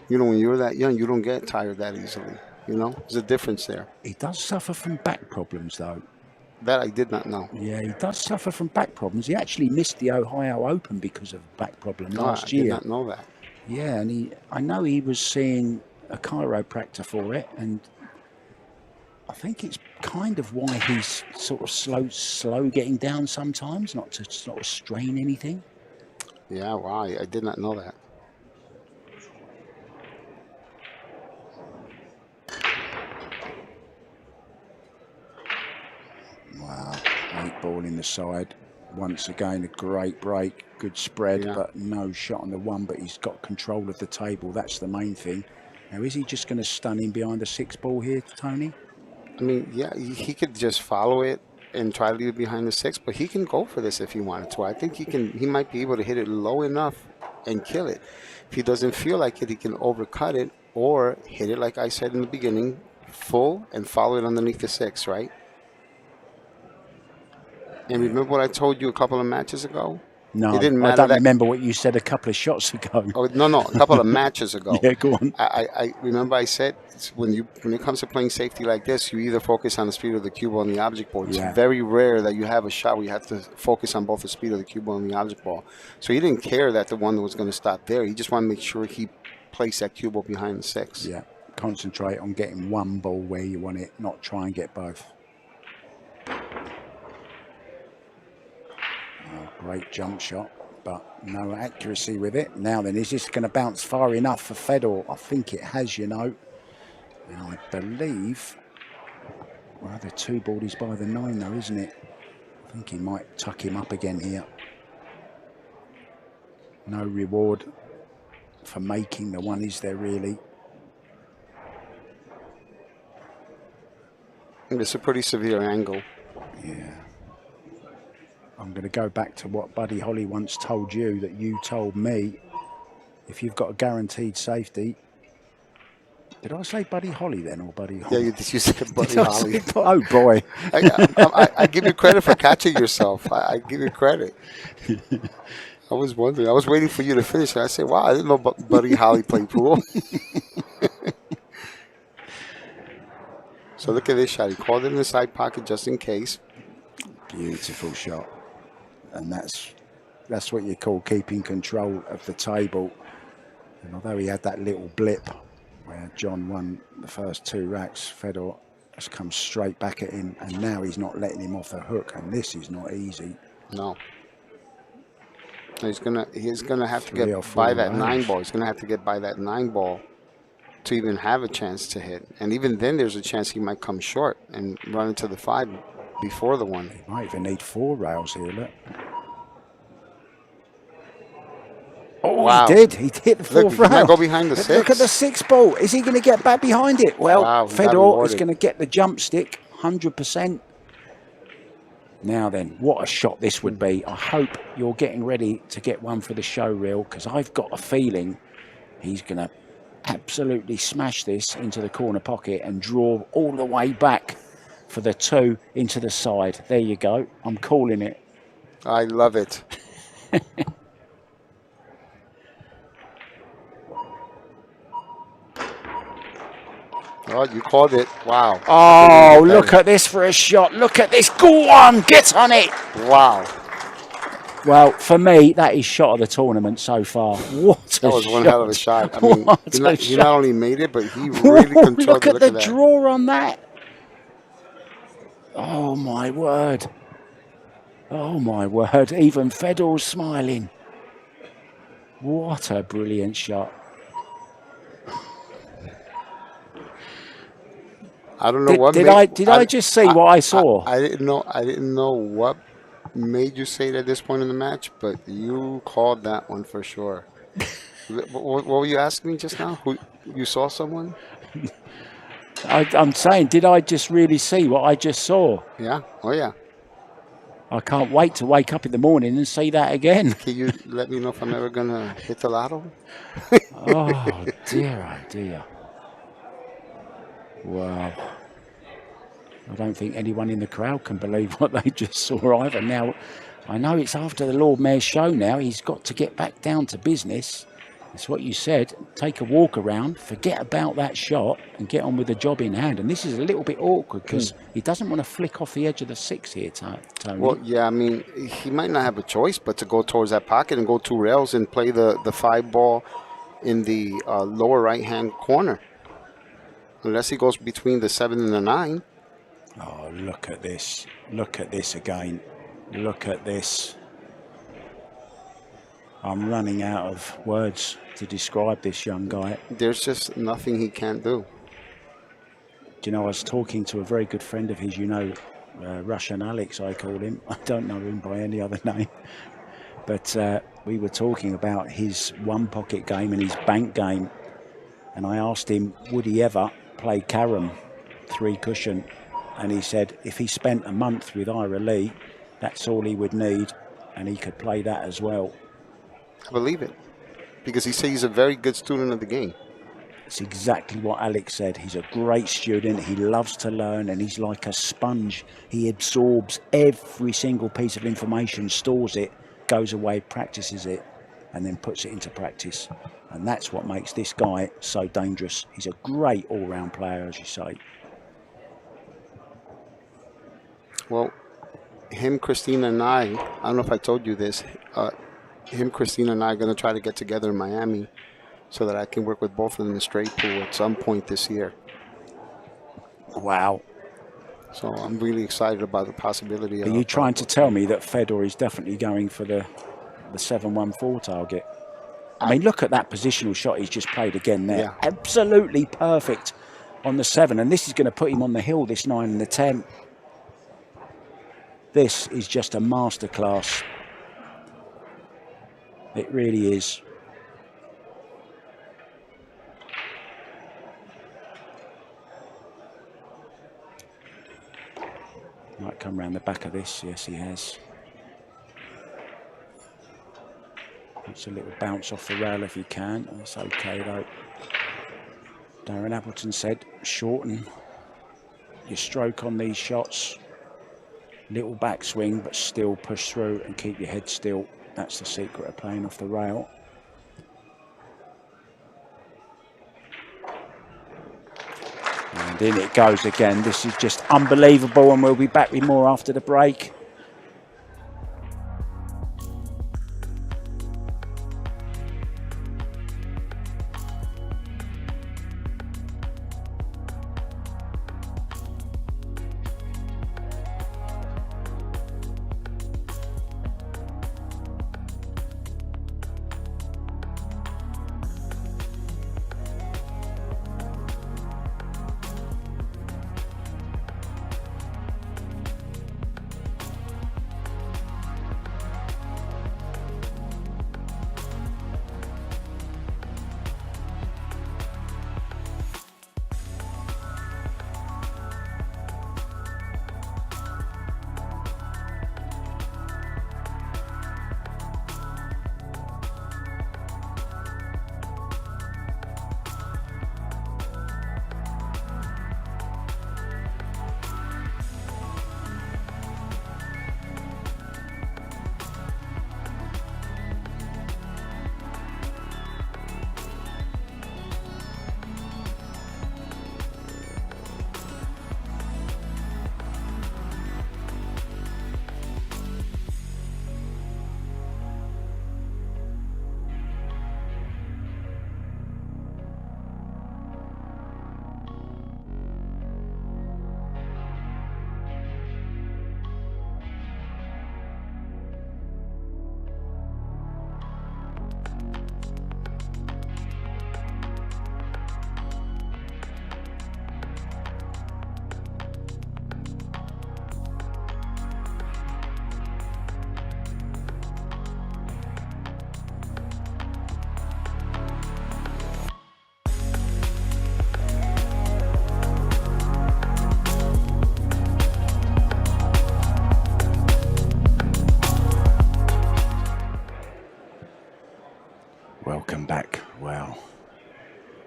You know, when you're that young, you don't get tired that easily. You know, there's a difference there. He does suffer from back problems, though. That I did not know. Yeah, he does suffer from back problems. He actually missed the Ohio Open because of back problem No, I last did year. not know that. Yeah, and I know he was seeing a chiropractor for it, and I think it's kind of why he's sort of slow getting down sometimes, not to sort of strain anything. Yeah, wow, I did not know that. Wow, 8 ball in the side. Once again, a great break, good spread, Yeah. but no shot on the one, but he's got control of the table. That's the main thing. Now, is he just going to stun him behind the 6 ball here, Tony? I mean, yeah, he could just follow it and try to leave it behind the 6, but he can go for this if he wanted to. I think he might be able to hit it low enough and kill it. If he doesn't feel like it, he can overcut it or hit it, like I said in the beginning, full and follow it underneath the 6, right? And remember what I told you a couple of matches ago? No, It didn't I matter don't that. remember what you said a couple of shots ago. Oh no, a couple of matches ago. Yeah, go on. I remember I said when it comes to playing safety like this, you either focus on the speed of the cue ball and the object ball. It's Yeah. very rare that you have a shot where you have to focus on both the speed of the cue ball and the object ball. So he didn't care that the one was going to stop there. He just wanted to make sure he placed that cue ball behind the 6. Yeah, concentrate on getting one ball where you want it, not try and get both. Oh, great jump shot, but no accuracy with it. Now then, is this going to bounce far enough for Fedor? I think it has, you know. And I believe, well, the 2 ball is by the 9 though, isn't it? I think he might tuck him up again here. No reward for making the 1, is there really? It's a pretty severe angle. Yeah. I'm going to go back to what Buddy Holly once told you that you told me. If you've got a guaranteed safety. Did I say Buddy Holly then or Buddy Holly? Yeah, you said Buddy Did I Holly. say oh boy. I give you credit for catching yourself. I give you credit. I was wondering. I was waiting for you to finish. And I said, wow, I didn't know Buddy Holly played pool. So look at this shot. He called it in the side pocket just in case. Beautiful shot. And that's what you call keeping control of the table. And although he had that little blip where John won the first 2 racks, Fedor has come straight back at him, and now he's not letting him off the hook, and this is not easy. No. He's gonna have to 3 or get 4 by that rounds. 9 ball. He's gonna have to get by that 9 ball to even have a chance to hit. And even then, there's a chance he might come short and run into the 5 before the 1. He might even need 4 rails here, look. Oh, Wow. he did. He hit the 4th Look, he might rail. go behind the But 6. look at the 6 ball. Is he going to get back behind it? Well, Wow, he got Fedor is rewarded. going to get the jump stick, 100%. Now then, what a shot this would be. I hope you're getting ready to get one for the show reel, because I've got a feeling he's going to absolutely smash this into the corner pocket and draw all the way back for the 2 into the side. There you go. I'm calling it. I love it. Oh, you called it. Wow. Oh, look at this for a shot. Look at this. Go on, get on it. Wow. Well, for me, that is shot of the tournament so far. What a shot. That was one hell of a shot. I mean, What he a not shot. only made it, but he really Whoa, controlled look it. at the that. draw on that. Oh, my word. Oh, my word. Even Fedor's smiling. What a brilliant shot. I don't know what Did made, I just see what I saw? I didn't know what made you say it at this point in the match, but you called that one for sure. What were you asking me just now? Who you saw someone? I'm saying, did I just really see what I just saw? Yeah. Oh yeah. I can't wait to wake up in the morning and see that again. Can you let me know if I'm ever gonna hit the lotto? Oh dear, oh dear. Wow. I don't think anyone in the crowd can believe what they just saw either. Now, I know it's after the Lord Mayor's show now. He's got to get back down to business. It's what you said. Take a walk around, forget about that shot, and get on with the job in hand. And this is a little bit awkward because he doesn't want to flick off the edge of the 6 here, Tony. Well, yeah, I mean, he might not have a choice but to go towards that pocket and go 2 rails and play the 5 ball in the lower right-hand corner. Unless he goes between the 7 and the 9. Oh, look at this. Look at this again. Look at this. I'm running out of words to describe this young guy. There's just nothing he can't do. Do you know, I was talking to a very good friend of his, you know, Russian Alex, I call him. I don't know him by any other name. But we were talking about his one-pocket game and his bank game. And I asked him, would he ever play carom, 3-cushion? And he said if he spent a month with Ira Lee, that's all he would need. And he could play that as well. I believe it. Because he says he's a very good student of the game. It's exactly what Alex said. He's a great student. He loves to learn, and he's like a sponge. He absorbs every single piece of information, stores it, goes away, practices it, and then puts it into practice. And that's what makes this guy so dangerous. He's a great all-round player, as you say. Well, him, Christina, and I don't know if I told you this, Christina, and I are going to try to get together in Miami so that I can work with both of them in the straight pool at some point this year. Wow. So I'm really excited about the possibility. Are you trying to tell me that Fedor is definitely going for the 7-1-4 target? I mean, look at that positional shot he's just played again there. Yeah. Absolutely perfect on the 7. And this is going to put him on the hill, this 9 and the 10. This is just a masterclass. It really is. Might come round the back of this. Yes, he has. It's a little bounce off the rail if he can. That's okay, though. Darren Appleton said, shorten your stroke on these shots. Little backswing, but still push through and keep your head still. That's the secret of playing off the rail. And in it goes again. This is just unbelievable, and we'll be back with more after the break. Welcome back. Well,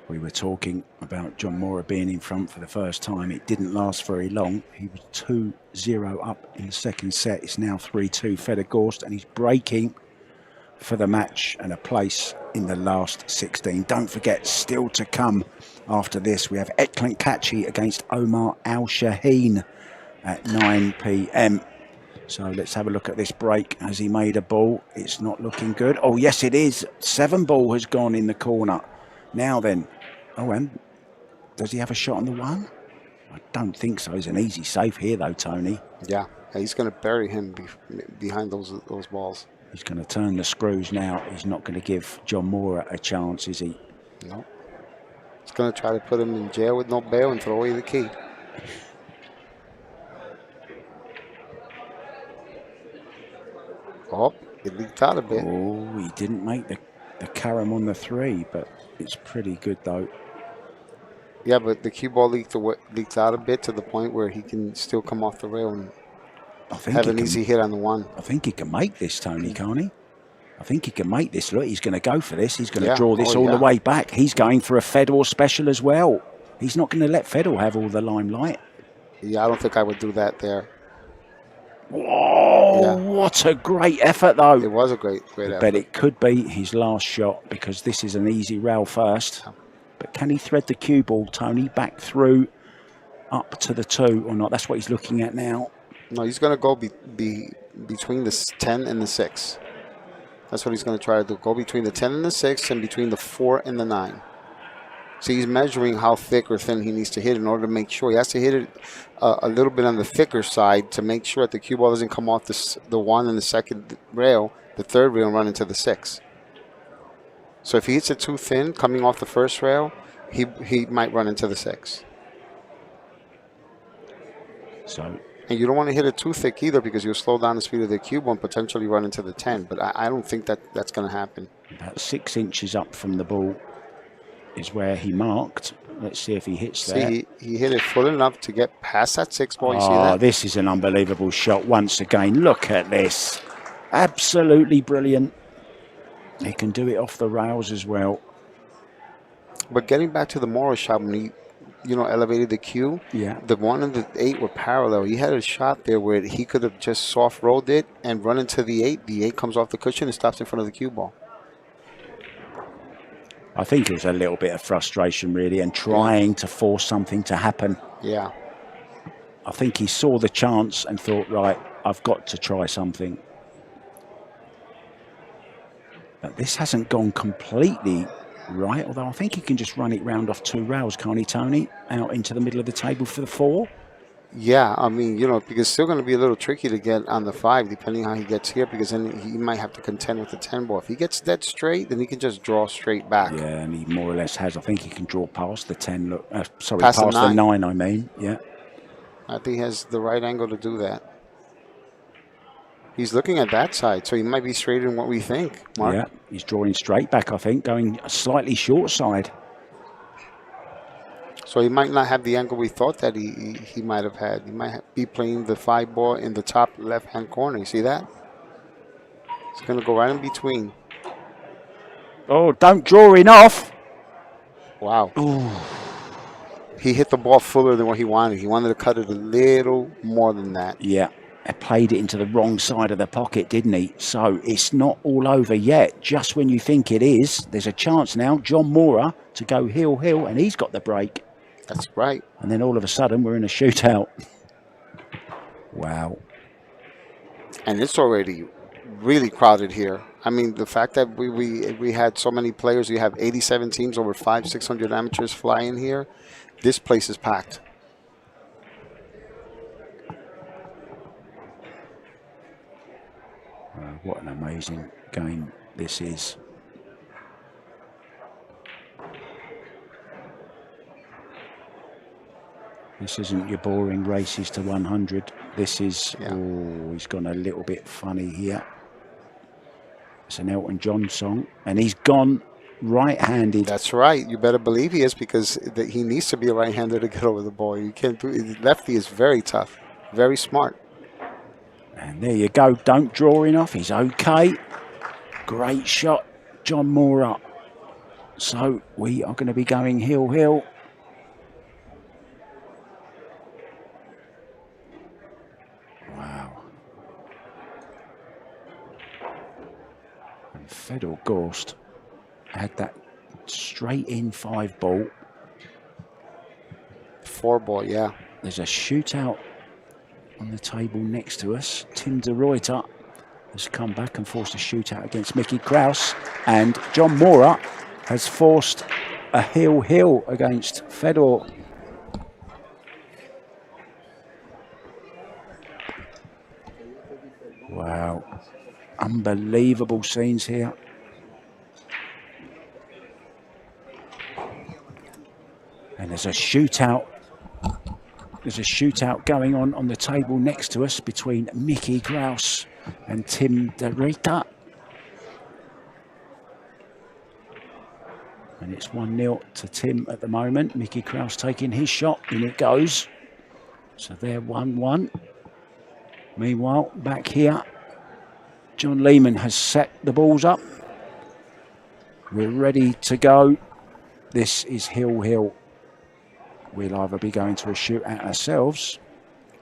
we were talking about John Morra being in front for the first time. It didn't last very long. He was 2-0 up in the second set. It's now 3-2 Fedor Gorst, and he's breaking for the match and a place in the last 16. Don't forget, still to come after this, we have Eklan Kachi against Omar Al Shaheen at 9 p.m. So let's have a look at this break. Has he made a ball? It's not looking good. Oh, yes, it is. 7 ball has gone in the corner. Now then. Oh, and does he have a shot on the 1? I don't think so. It's an easy save here, though, Tony. Yeah, he's going to bury him behind those balls. He's going to turn the screws now. He's not going to give John Morra a chance, is he? No. He's going to try to put him in jail with no bail and throw away the key. Oh, it leaked out a bit. Oh, he didn't make the carom on the 3, but it's pretty good, though. Yeah, but the cue ball leaked out a bit to the point where he can still come off the rail and have an easy hit on the 1. I think he can make this, Tony, can't he? I think he can make this. Look, he's going to go for this. He's going to draw this all the way back. He's going for a Fedor special as well. He's not going to let Fedor have all the limelight. Yeah, I don't think I would do that there. Whoa, what a great effort, though. It was a great effort. But it could be his last shot because this is an easy rail first. Yeah. But can he thread the cue ball, Tony, back through up to the 2 or not? That's what he's looking at now. No, he's going to go between the 10 and the 6. That's what he's going to try to do. Go between the 10 and the 6 and between the 4 and the 9. So he's measuring how thick or thin he needs to hit in order to make sure. He has to hit it a little bit on the thicker side to make sure that the cue ball doesn't come off the 1 and the 2nd rail, the 3rd rail, and run into the 6. So if he hits it too thin coming off the 1st rail, he might run into the 6. And you don't want to hit it too thick either because you'll slow down the speed of the cue ball and potentially run into the 10. But I don't think that's going to happen. About 6 inches up from the ball is where he marked. Let's see if he hits there. See, he hit it full enough to get past that 6 ball. You see that? This is an unbelievable shot once again. Look at this. Absolutely brilliant. He can do it off the rails as well. But getting back to the Morra shot when he, elevated the cue, the 1 and the 8 were parallel. He had a shot there where he could have just soft rolled it and run into the 8. The 8 comes off the cushion and stops in front of the cue ball. I think it was a little bit of frustration, really, and trying to force something to happen. Yeah. I think he saw the chance and thought, right, I've got to try something. But this hasn't gone completely right, although I think he can just run it round off 2 rails, can't he, Tony? Out into the middle of the table for the 4. Yeah, I mean, because it's still going to be a little tricky to get on the 5, depending how he gets here, because then he might have to contend with the 10 ball. If he gets dead straight, then he can just draw straight back. Yeah, and he more or less has. I think he can draw past the 10. Look, past the 9, I mean. Yeah. I think he has the right angle to do that. He's looking at that side, so he might be straighter than what we think, Mark. Yeah, he's drawing straight back, I think, going a slightly short side. So he might not have the angle we thought that he might have had. He might be playing the 5 ball in the top left-hand corner. You see that? It's going to go right in between. Oh, don't draw enough. Wow. Ooh. He hit the ball fuller than what he wanted. He wanted to cut it a little more than that. Yeah. I played it into the wrong side of the pocket, didn't he? So it's not all over yet. Just when you think it is, there's a chance now, John Morra, to go heel, and he's got the break. That's right. And then all of a sudden, we're in a shootout. Wow. And it's already really crowded here. I mean, the fact that we had so many players, we have 87 teams, over 500-600 amateurs fly in here. This place is packed. What an amazing game this is. This isn't your boring races to 100. This is, oh, he's gone a little bit funny here. It's an Elton John song, and he's gone right-handed. That's right. You better believe he is, because he needs to be a right-hander to get over the ball. You can't do it. Lefty is very tough, very smart. And there you go. Don't draw enough. He's okay. Great shot, John Morra. So we are going to be going heel. Wow. And Fedor Gorst had that straight in 5 ball. 4 ball, yeah. There's a shootout on the table next to us. Tim de Ruyter has come back and forced a shootout against Mickey Kraus. And John Morra has forced a heel against Fedor. Wow. Unbelievable scenes here. And there's a shootout. There's a shootout going on the table next to us between Mickey Kraus and Tim de Ruyter. And it's 1-0 to Tim at the moment. Mickey Kraus taking his shot, and it goes. So they're 1-1. Meanwhile, back here, John Lehman has set the balls up. We're ready to go. This is Hill. We'll either be going to a shootout ourselves,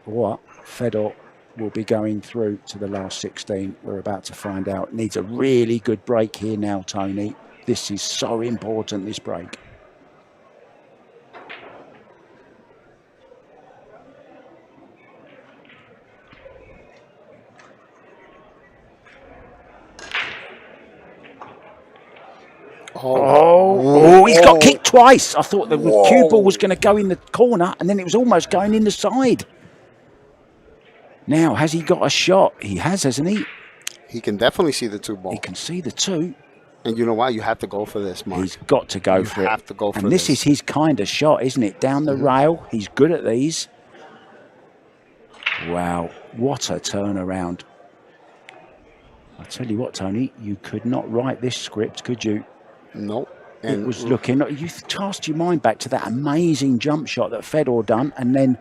or Fedor will be going through to the last 16. We're about to find out. Needs a really good break here now, Tony. This is so important, this break. Oh, he's got kicked twice. I thought the cue ball was going to go in the corner, and then it was almost going in the side. Now, has he got a shot? He has, hasn't he? He can definitely see the 2 ball. He can see the 2. And you know what? You have to go for this, Mark. He's got to go for it. You have to go for this. And this is his kind of shot, isn't it? Down the rail. He's good at these. Wow, what a turnaround. I tell you what, Tony, you could not write this script, could you? No. It was looking, you cast your mind back to that amazing jump shot that Fedor done, and then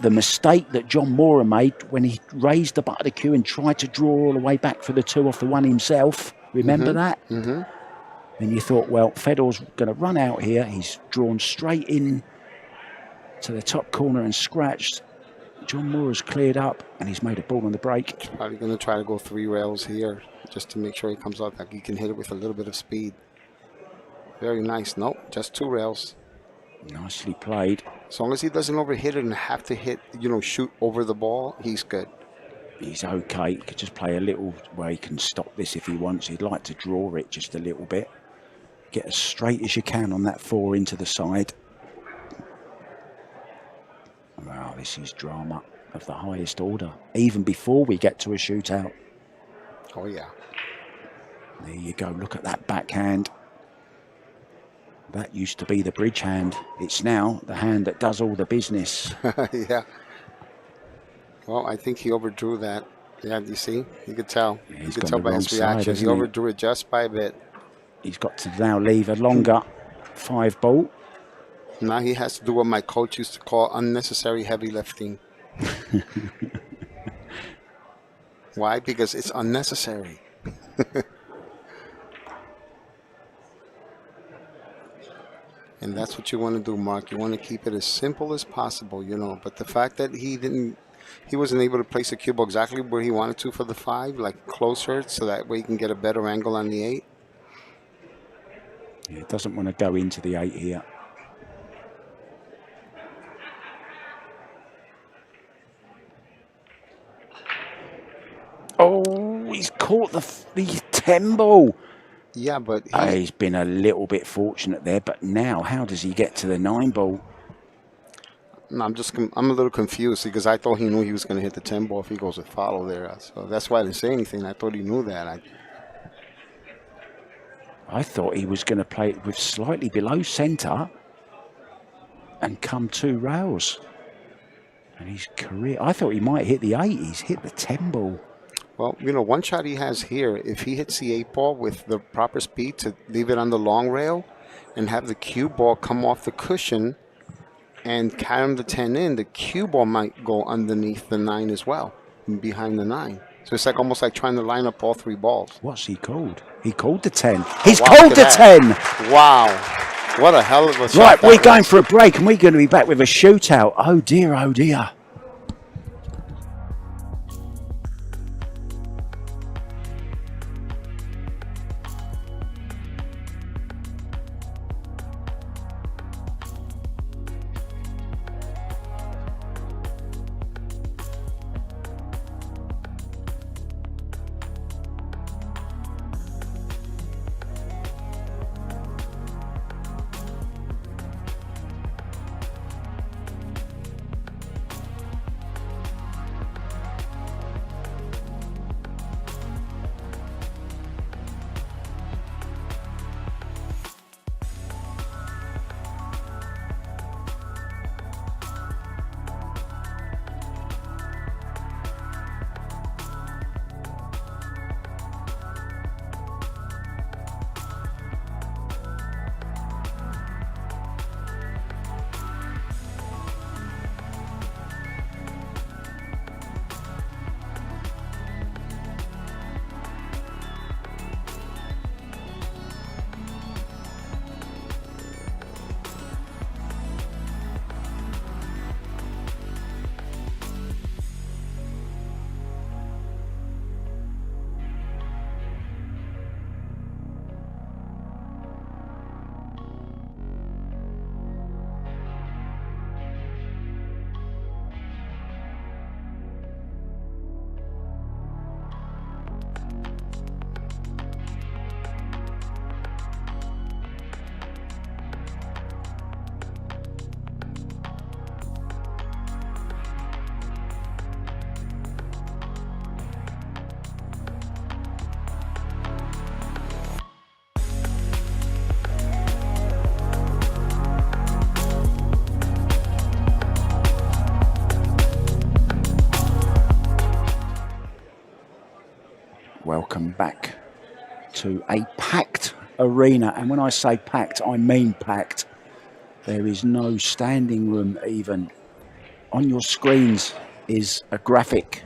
the mistake that John Morra made when he raised the butt of the cue and tried to draw all the way back for the 2 off the 1 himself. Remember that? And you thought, well, Fedor's going to run out here. He's drawn straight in to the top corner and scratched. John Morra's cleared up, and he's made a ball on the break. Probably going to try to go 3 rails here just to make sure he comes out like he can hit it with a little bit of speed. Very nice. No, just 2 rails. Nicely played. As long as he doesn't overhit it and have to hit, shoot over the ball, he's good. He's okay. He could just play a little where he can stop this if he wants. He'd like to draw it just a little bit. Get as straight as you can on that 4 into the side. Wow, this is drama of the highest order, even before we get to a shootout. Oh, yeah. There you go. Look at that backhand. That used to be the bridge hand. It's now the hand that does all the business. Yeah. Well, I think he overdrew that. Yeah, you see? You could tell. Yeah, you could tell by his reaction. He overdrew it just by a bit. He's got to now leave a longer 5 ball. Now he has to do what my coach used to call unnecessary heavy lifting. Why? Because it's unnecessary. And that's what you want to do, Mark. You want to keep it as simple as possible, But the fact that he wasn't able to place the cue ball exactly where he wanted to for the 5, like closer, so that way he can get a better angle on the 8. Yeah, doesn't want to go into the 8 here. Oh, he's caught the 10 ball. Yeah, but he's been a little bit fortunate there. But now, how does he get to the 9 ball? No, I'm a little confused because I thought he knew he was going to hit the 10 ball if he goes with follow there. So that's why I didn't say anything. I thought he knew that. I thought he was going to play it with slightly below centre and come 2 rails. And his career, I thought he might hit the 8. He's hit the 10 ball. Well, one shot he has here, if he hits the 8 ball with the proper speed to leave it on the long rail and have the cue ball come off the cushion and carry the 10 in, the cue ball might go underneath the 9 as well, behind the 9. So it's like almost like trying to line up all 3 balls. What's he called? He called the 10. He's called the 10. Wow. What a hell of a shot. Right, we're going for a break and we're going to be back with a shootout. Oh dear, oh dear. Welcome back to a packed arena. And when I say packed, I mean packed. There is no standing room even. On your screens is a graphic,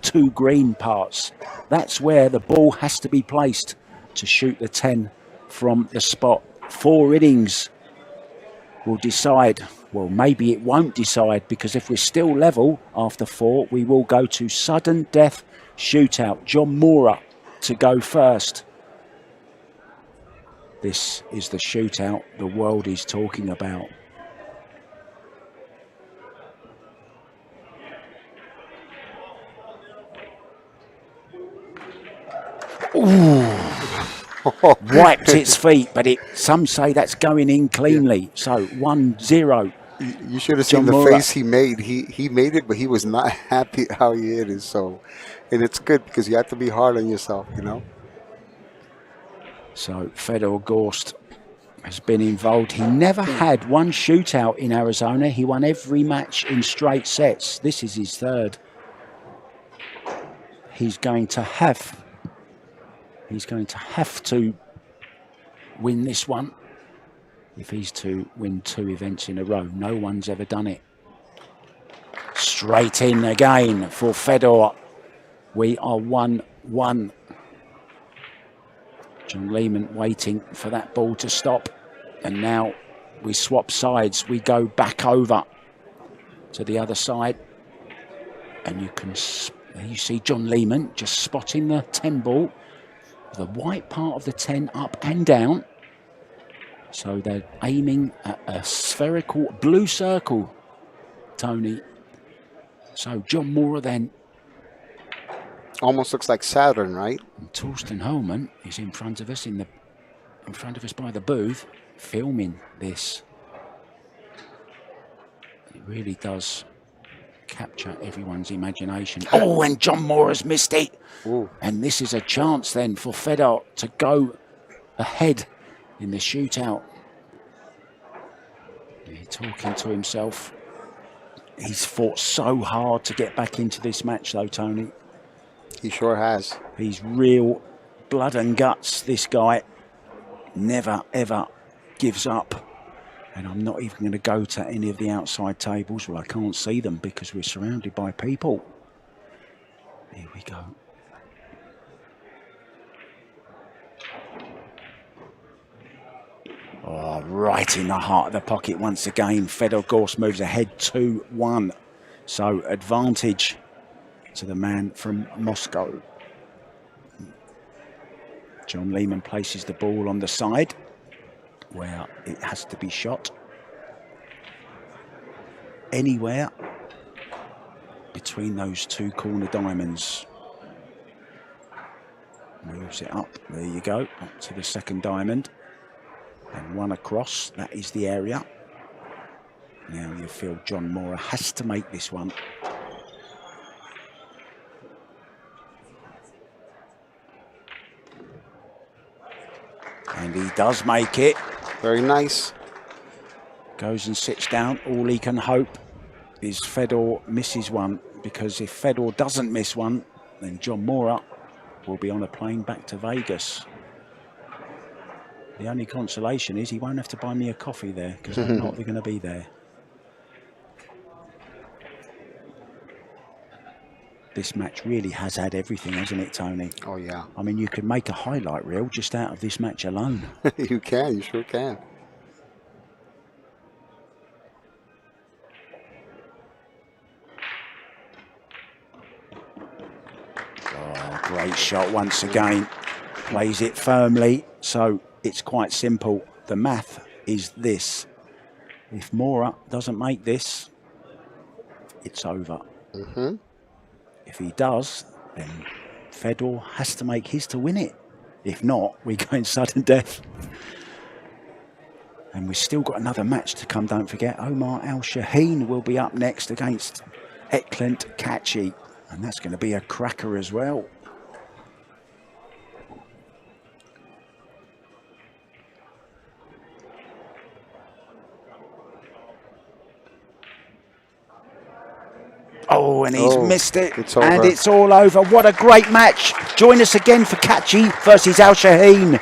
2 green parts. That's where the ball has to be placed to shoot the 10 from the spot. 4 innings will decide. Well, maybe it won't decide, because if we're still level after 4, we will go to sudden death shootout. John Morra to go first. This is the shootout the world is talking about. Ooh. Wiped its feet, but some say that's going in cleanly. Yeah. So 1-0. You should have seen the face he made. He made it, but he was not happy how he hit it. So, and it's good because you have to be hard on yourself, you know. So Fedor Gorst has been involved. He never had one shootout in Arizona. He won every match in straight sets. This is his 3rd. He's going to have to win this one if he's to win 2 events in a row. No one's ever done it. Straight in again for Fedor. We are 1-1. John Lehman waiting for that ball to stop. And now we swap sides. We go back over to the other side. And you see John Lehman just spotting the 10 ball. The white part of the 10 up and down. So they're aiming at a spherical blue circle, Tony. So John Morra then. Almost looks like Saturn, right? And Torsten Holman is in front of us by the booth, filming this. It really does capture everyone's imagination. Oh, and John Morra's missed it. Ooh. And this is a chance then for Fedor to go ahead in the shootout. He's talking to himself. He's fought so hard to get back into this match though, Tony. He sure has. He's real blood and guts, this guy. Never, ever gives up. And I'm not even going to go to any of the outside tables. Well, I can't see them because we're surrounded by people. Here we go. Oh, right in the heart of the pocket once again. Fedor Gorst moves ahead 2-1. So advantage to the man from Moscow. John Lehman places the ball on the side where it has to be shot. Anywhere between those 2 corner diamonds. Moves it up. There you go. Up to the 2nd diamond. And 1 across. That is the area. Now you feel John Morra has to make this one. And he does make it. Very nice. Goes and sits down. All he can hope is Fedor misses one, because if Fedor doesn't miss one, then John Morra will be on a plane back to Vegas. The only consolation is he won't have to buy me a coffee there, because I'm not going to be there. This match really has had everything, hasn't it, Tony? Oh, yeah. I mean, you could make a highlight reel just out of this match alone. You can. You sure can. Oh, great shot once again. Plays it firmly. So it's quite simple. The math is this. If Morra doesn't make this, it's over. Mm-hmm. If he does, then Fedor has to make his to win it. If not, we go in sudden death. And we've still got another match to come, don't forget. Omar Al-Shaheen will be up next against Eklent Kachi. And that's going to be a cracker as well. Oh, and he's missed it. It's and over. it's all over. What a great match. Join us again for Kachi versus Al Shaheen.